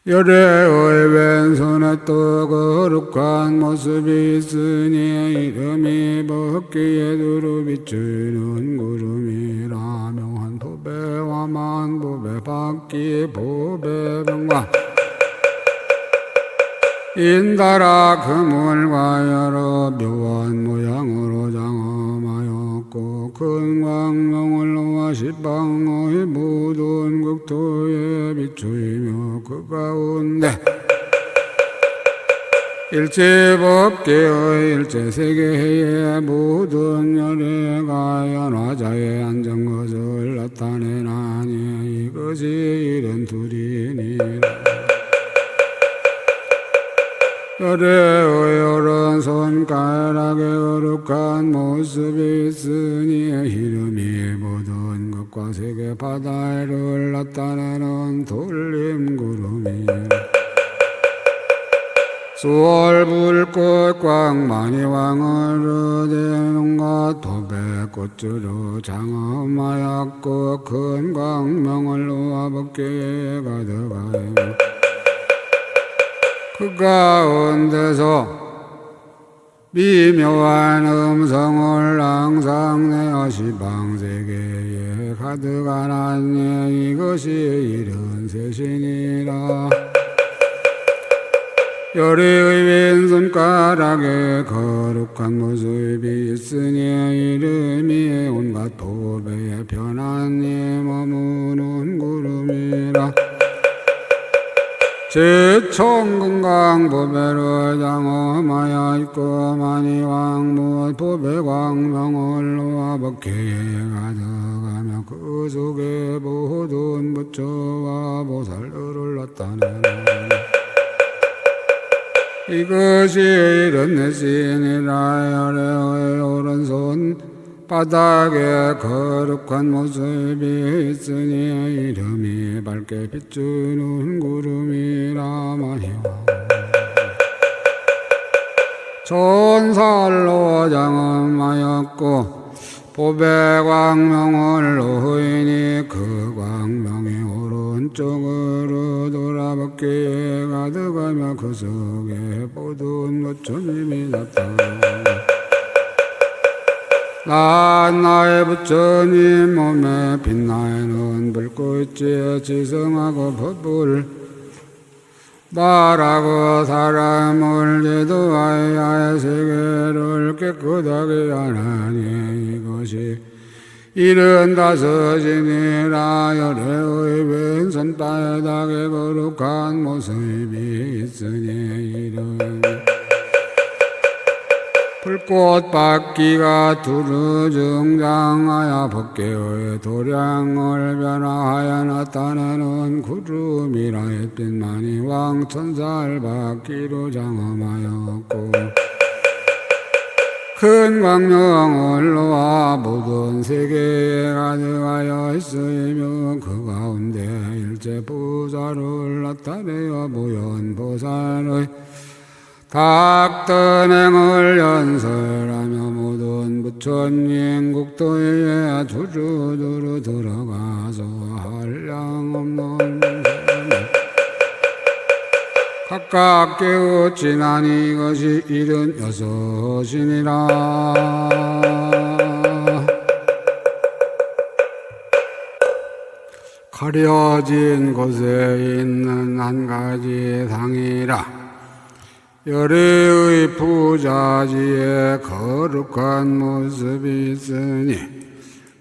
열애의 왼손에 또 거룩한 모습이 있으니 이름이 법기에 두루 비추는 구름이라. 명한 법의 화만 법의 박기 법의 병과 인다라 그물과 여러 묘한 모양으로 장엄하였고 큰 광명을 놓아 시방의 모든 국토에 비추이며 그 가운데 일체법계의 일체세계의 모든 열애가 연화자에 앉은 것을 나타내나니 이것이 72이니라. 열애의 오른손가락에 거룩한 모습이 있으니 이름이 모든 것과 세계 바다를 나타내는 돌림구름이라. 수월불꽃 광만이 왕을 얻으는가 도배꽃으로 장엄하였고 큰 광명을 놓아 법계에 가득하여 그 가운데서 미묘한 음성을 항상 내어 시방세계에 가득하나니 이것이 73이니라. 열애의 왼손가락에 거룩한 모습이 있으니 이름이 온갖 법에 변한이 머무는 구름이라. 제총건강법배로 장엄하여 있고 많이 왕무 법의 광명을 놓아 법계에 가득하며 그 속에 모든 부처와 보살들을 나타내나니 이것이 74이니라. 열애의 오른손 바닥에 거룩한 모습이 있으니 이름이 밝게 비추는 구름이라. 마니와 전살로 장엄하였고 법의 광명을 놓으니 그 광명의 오른 오른쪽으로 돌아벗게 가득하며 그 속에 모든 부처님이 나타나 난 나의 부처님 몸에 빛나는 불꽃이 지성하고 법을 말하고 사람을 제도하여 세계를 깨끗하게 하나니 이것이 75이니라 열애의 왼손 바닥에 거룩한 모습이 있으니 이르니 불꽃받기가 두루 증장하여 법계의 도량을 변화하여 나타내는 구름이라 햇빛만이 왕천사를 받기로 장엄하였고 큰 광명을 놓아 모든 세계에 가득하여 있으며 그 가운데 일체 부자를 나타내어 무연보살의 닥터행을 연설하며 모든 부처님 국도에 주르주르 들어가서 한량없는 각각 깨우치나니 이것이 76이니라. 가려진 곳에 있는 한 가지 상이라. 열애의 부자지에 거룩한 모습이 있으니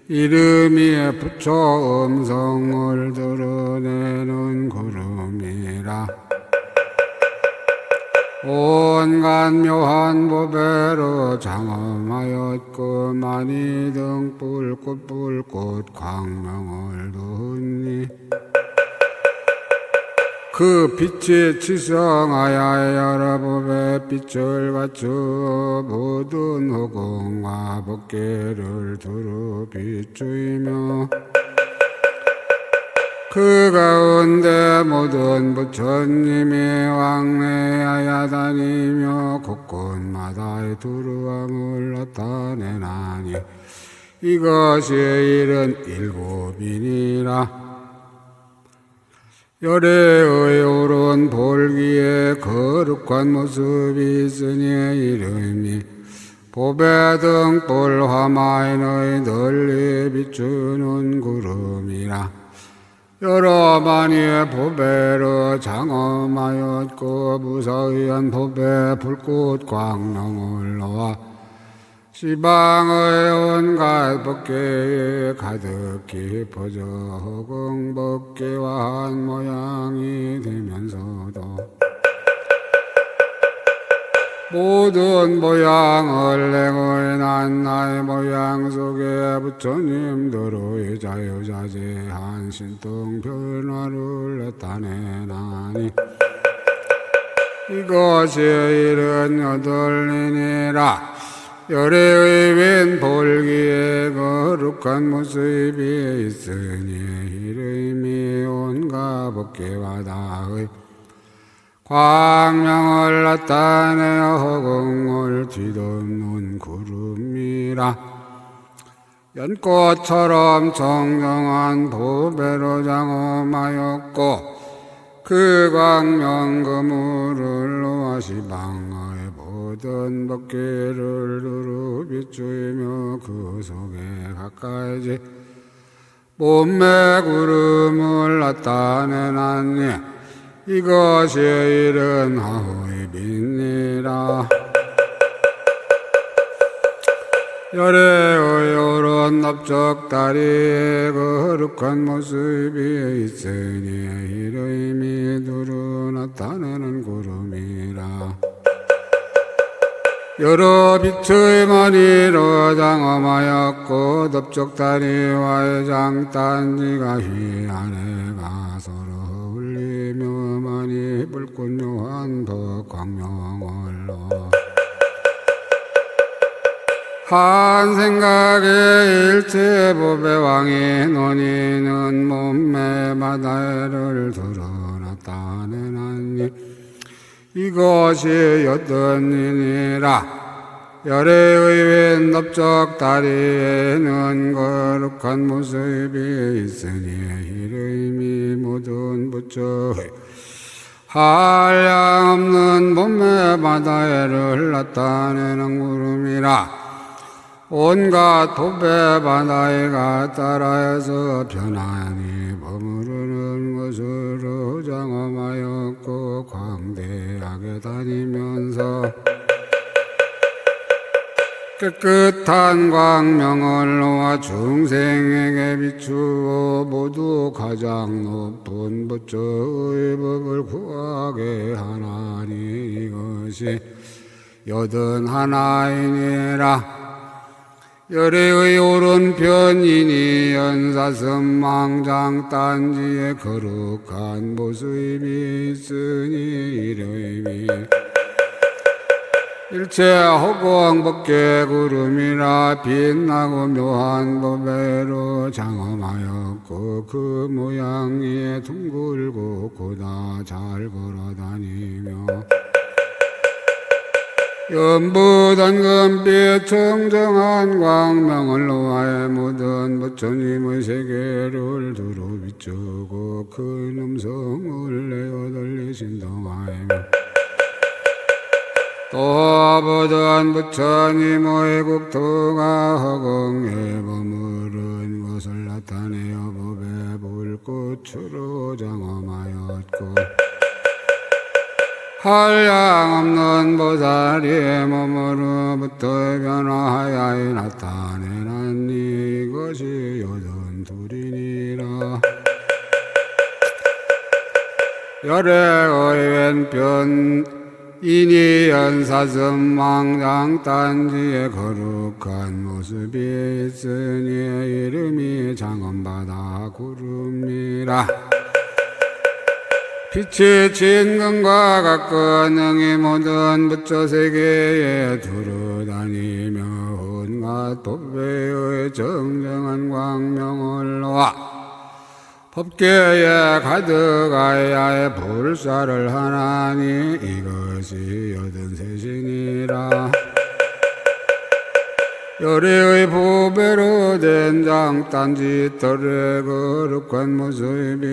이름이 부처 음성을 드러내는 구름이라. 온갖 묘한 보배로 장엄하였고 많이 등불 꽃불꽃 광명을 두니 그 빛이 치성하여 여러 법의 빛을 갖추어 모든 허공과 법계를 두루 비추이며 그 가운데 모든 부처님이 왕래하여 다니며 곳곳마다의 두루함을 나타내나니 이것이 77이니라. 열애의 오른 볼기에 거룩한 모습이 있으니 이름이 보배 등불 화마인의 널리 비추는 구름이라. 여러 만의 보배로 장엄하였고 무사의한 보배 불꽃 광명을 놓아 시방의 온갖 법계에 가득히 퍼져 허공 법계와 한 모양이 되면서도 모든 모양을 내고의 난 나의 모양 속에 부처님들의 자유자재한 신통 변화를 나타내나니 이것이 78이니라. 열애의 왼 볼기에 거룩한 모습이 있으니 이름이 온갖 법계와 다의 광명을 나타내어 허공을 뒤덮는 구름이라. 연꽃처럼 청정한 보배로 장엄하였고 그 광명 그물을 놓아 시방의 모든 법계를 두루 비추이며 그 속에 가까이지 몸매 구름을 나타내나니 이것이 79이니라. 열애의 오른 넓적다리에 거룩한 모습이 있으니 이름이 두루 나타내는 구름이라. 여러 빛의 머리로 장엄하였고 넓적다리와의 장단지가 희안에 가서로 울리며 많이 불꽃 묘한 덕광명을 놓아 한 생각에 일체 보배왕이 논이는 몸매 바다를 드러나타내나니 이것이 여든이니라. 열애의 왼 넓적 다리에는 거룩한 모습이 있으니 이름이 모든 부처 한량없는 봄의 바다에를 나타내는 구름이라. 온갖 도배 바다에가 따라해서 편안히 머무르는 것으로 장엄하였고 광대하게 다니면서 깨끗한 광명을 놓아 중생에게 비추어 모두 가장 높은 부처의 법을 구하게 하나니 이것이 여든 하나이니라. 열애의 오른편이니 연사선망장 단지에 거룩한 모습이 있으니 이름이 일체 허공 법계 구름이라. 빛나고 묘한 법배로 장엄하였고 그 모양이 둥글고 고다 잘 걸어다니며 연부던 금빛 청정한 광명을 놓아 모든 부처님의 세계를 두루 비추고 큰 음성을 내어 들리신 동하이며 또 보던 부처님의 국토가 허공에 머무른 것을 나타내어 법의 불꽃으로 장엄하였고 한량없는 보살이 몸으로 부터 변화하여 나타내나니 이것이 여든 둘이니라. 열애의 왼편 이니 연사선망장 단지에 거룩한 모습이 있으니 이름이 장엄바다 구름이라. 빛이 진금과 같고 능히 모든 부처 세계에 두루다니며 온갖 법배의 정정한 광명을 놓아 법계에 가득하여 불사를 하나니 이것이 여든 셋이니라. 열애의 보배로 된 장단지 털에 거룩한 모습이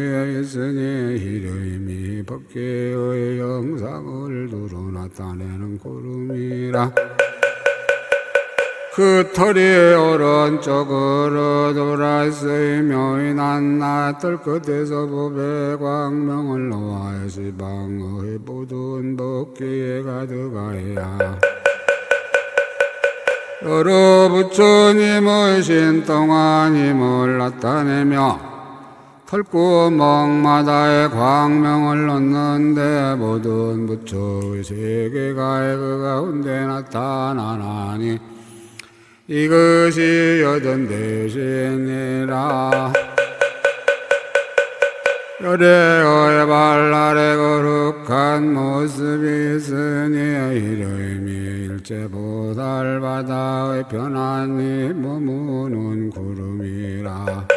있으니 이름이 법계의 영상을 두루 나타내는 구름이라. 그 털이 오른쪽으로 돌아 있으며 이 낮낮 털 끝에서 법의 광명을 놓아 시방의 모든 법계에 가득하여 여러 부처님의 신통한 힘을 나타내며 털구멍마다의 광명을 놓는데 모든 부처의 세계가 그 가운데 나타나나니 이것이 여든 대신이라. 열애의 발랄의 거룩한 모습이 있으니 이름이 일체 보살 바다의 편안히 머무는 구름이라.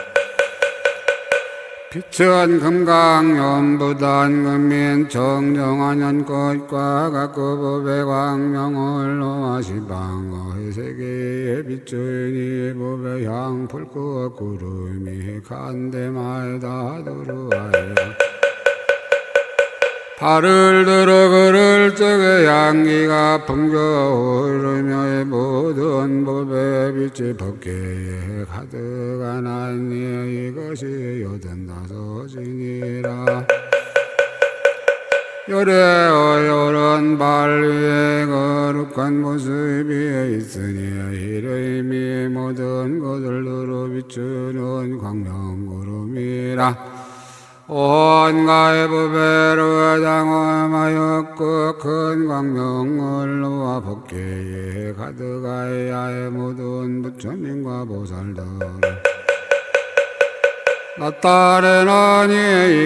빛은 금강연부단 금민 정정한 연꽃과 같고 법의 광명을 놓아 시방의 세계에 비추니 법의 향 불꽃 구름이 간대마다 두루하여 발을 들어 걸을 적에 향기가 풍겨오르며 모든 법의 빛이 법계에 가득하나니 이것이 여든 다섯이니라. 열애의 오른발 위에 거룩한 모습이 있으니 이름이 모든 것을 두루 비추는 광명구름이라. 온갖 법배로 장엄하였고 큰 광명을 놓아 법계에 가득하여 모든 부처님과 보살들 나타내나니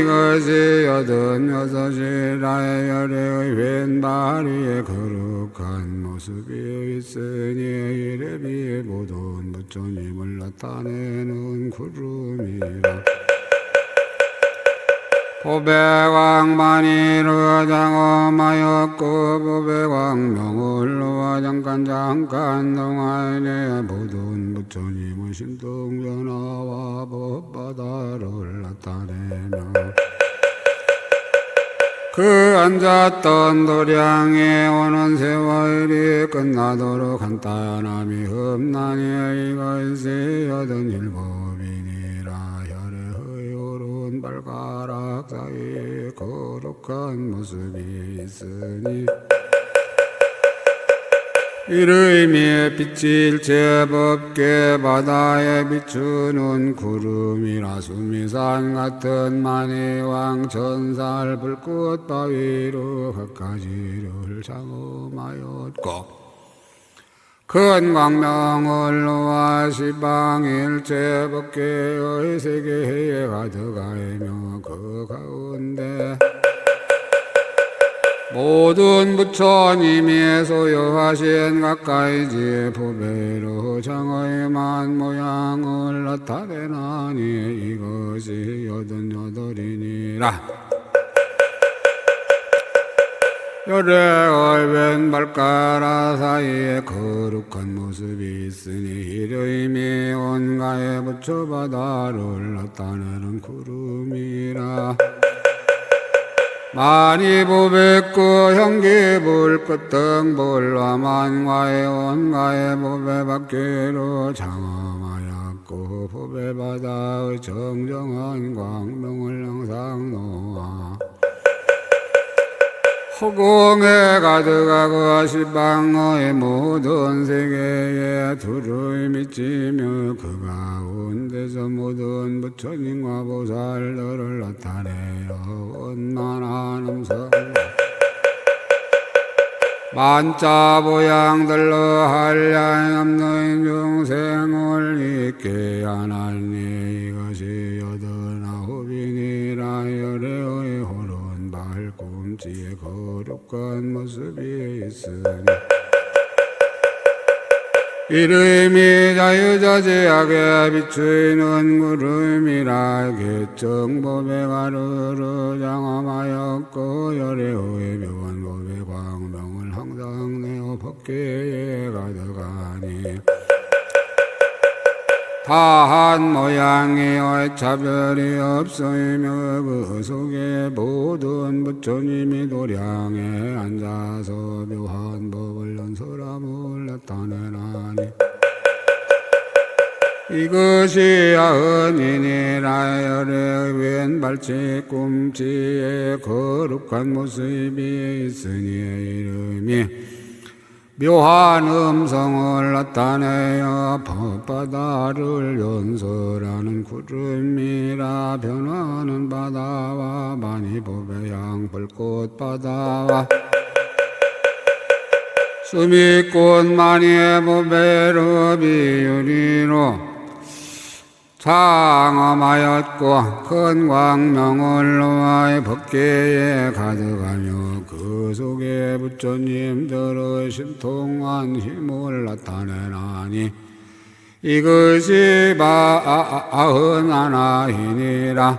이것이 여든 여섯이라. 열애의 왼발 위에 거룩한 모습이 있으니 이름이 모든 부처님을 나타내는 구름이라. 보배광만이로 장엄하였고 보배광명을 놓아 잠깐 동안에 모든 부처님의 신통변화와 법바다를 나타내며 그 앉았던 도량에 오는 세월이 끝나도록 간단함이 없나니 이것이 여든 일법이니라. 혈의 오른 발가락 사이에 거룩한 모습이 있으니 이름이 빛일 제법계 바다에 비추는 구름이라. 수미산 같은 만이왕 천살 불꽃 바위로 갖가지를 장엄하였고 큰 광명을 놓아 시방일 제법계의 세계에 가득하며 그 가운데 모든 부처님이 소유하신 가까이지 보배로 장의 만 모양을 나타내나니 이것이 88이니라. 열의 왼 발가락 사이에 거룩한 모습이 있으니 이름이 온가의 부처 바다를 나타내는 구름이라. 많이 보배고 형기불 끝등불과 만과의 온가의 보배밖으로 장엄하였고 보배바다의 정정한 광명을 항상 놓아 허공에 가득하고 시방의 모든 세계에 두루이 미치며 그 가운데서 모든 부처님과 보살들을 나타내어 원만한 음성과 만자 모양들로 한량 없는 중생을 있게 하나니 이것이 89이니라. 열의 호른 발꿈치에 거룩한 모습이 있으니 이름이 자유자재하게 비추이는 구름이라. 개정법에 가르르 장엄하였고 열애호의 묘한 광명을 항상 내어 법계에 가득하니 다한 모양의 차별이 없으며 그 속에 모든 부처님이 도량에 앉아서 묘한 법을 연설함을 나타내나니 이것이 야흔이니라. 열의 왼 발치 꿈치에 거룩한 모습이 있으니 이름이 묘한 음성을 나타내어 법바다를 연설하는 구름이라. 변하는 바다와 많이 보배양 불꽃 바다와 수미꽃 많이 보배로 비유리로 장엄하였고 큰 광명을 놓아 법계에 가득하며 그 속에 부처님들의 신통한 힘을 나타내나니 이것이 91이니라.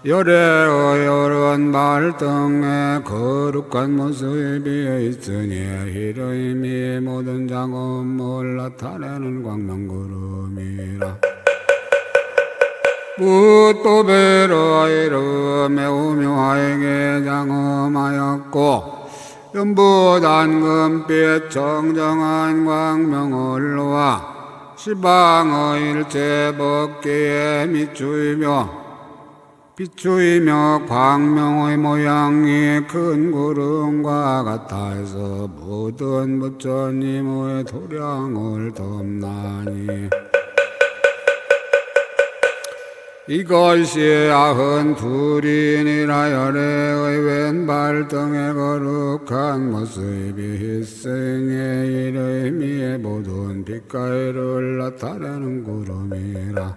열의 오른 발등에 거룩한 모습이 있으니 이름이 모든 장엄을 나타내는 광명구름이라. 무또배로 이름 매우 묘하게 장엄하였고 연부단금빛 정정한 광명을 놓아 시방의 일체 법계에 비추이며 광명의 모양이 큰 구름과 같아서 모든 부처님의 도량을 덮나니 이것이 92이니라. 열의 왼발 등에 거룩한 모습이 있으니 이름이 모든 빛깔을 나타내는 구름이라.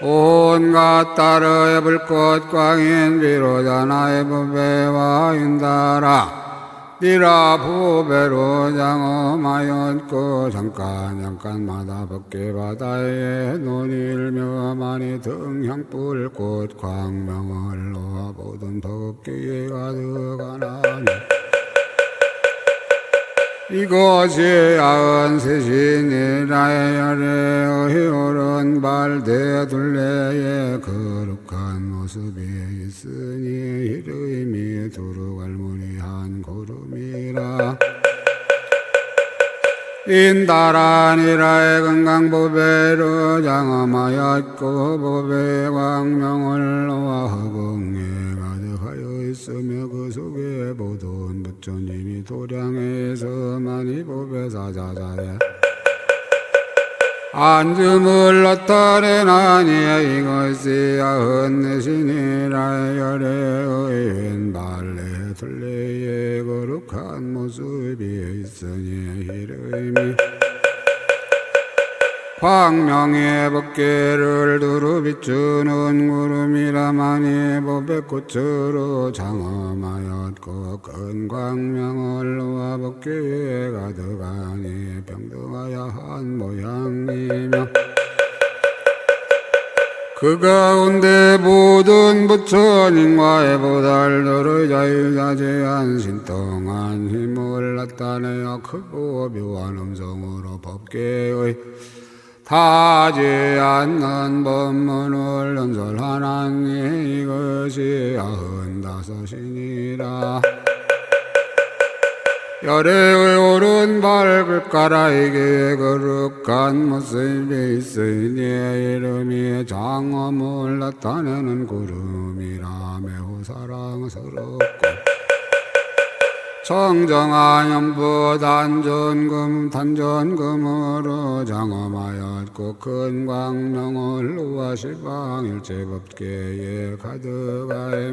온갖 달의 불꽃 광인 비로자 나의 법배와 인다라. 니라 보배로 장엄하였고 잠깐마다 법계바다에 논일며 많이 등향불꽃 광명을 놓아 모든 법계에 가득하나니 이것이 아흔셋이니라 열의 오른 발대 둘레에 거룩한 모습이 있으니 이름이 두루갈무리한 고름이라 인다라니라의 건강보배로 장엄하였고 보배 광명을 놓아 허공에 가득하여 있으며 그 속에 모든 부처님이 도량에서 많이 보배 사자자에 안줌을 나타내나니 이것이 아흔넷이니라 열의 왼발레 둘레에 거룩한 모습이 있으니 이름이 광명의 법계를 두루 비추는 구름이라마니 보배꽃으로 장엄하였고 큰 광명을 놓아 법계에 가득하니 평등하여 한 모양이며 그 가운데 모든 부처님과의 보살들의 자유자재한 신통한 힘을 나타내어 크고 묘한 음성으로 법계의 타지 않는 법문을 연설하나니 이것이 아흔다섯이니라 열의 오른발 불가라에게 거룩한 모습이 있으니 이름이 장엄을 나타내는 구름이라 매우 사랑스럽고 청정한 연부 단전금으로 장엄하였고 큰 광명을 놓아 시방일체 법계에 가득하며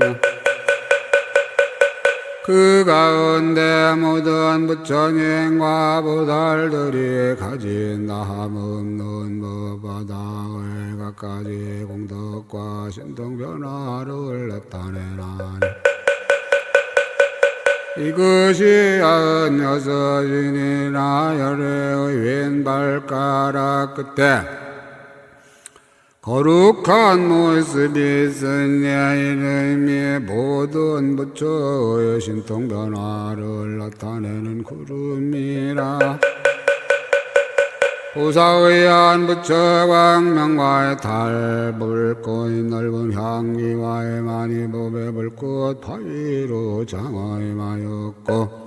그 가운데 모든 부처님과 보살들이 가진 다함 없는 법바다의 갖가지 공덕과 신통변화를 나타내나니 이것이 아흔여섯이니라 열의 왼발가락 끝에 거룩한 모습이 있으니 이름이 모든 부처의 신통변화를 나타내는 구름이라 보사의한 부처 광명과의 달 불꽃 넓은 향기와의 많이 법의 불꽃 바위로 장엄하였고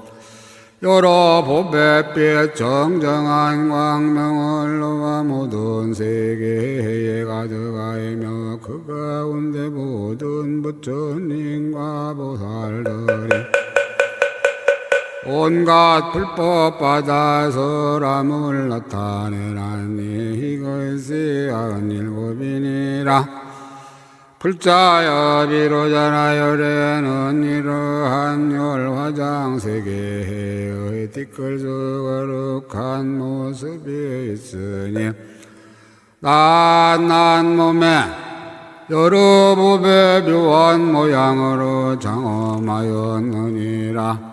여러 법의빛 정정한 광명을 놓아 모든 세계에 가득하며 그 가운데 모든 부처님과 보살들이 온갖 불법 바다서람을 나타내나니 이것이 아흔일곱이니라 불자여비로자나 열에는 이러한 열화장 세계의 띠끌수 거룩한 모습이 있으니 난 몸에 여러 법의 묘한 모양으로 장엄하였느니라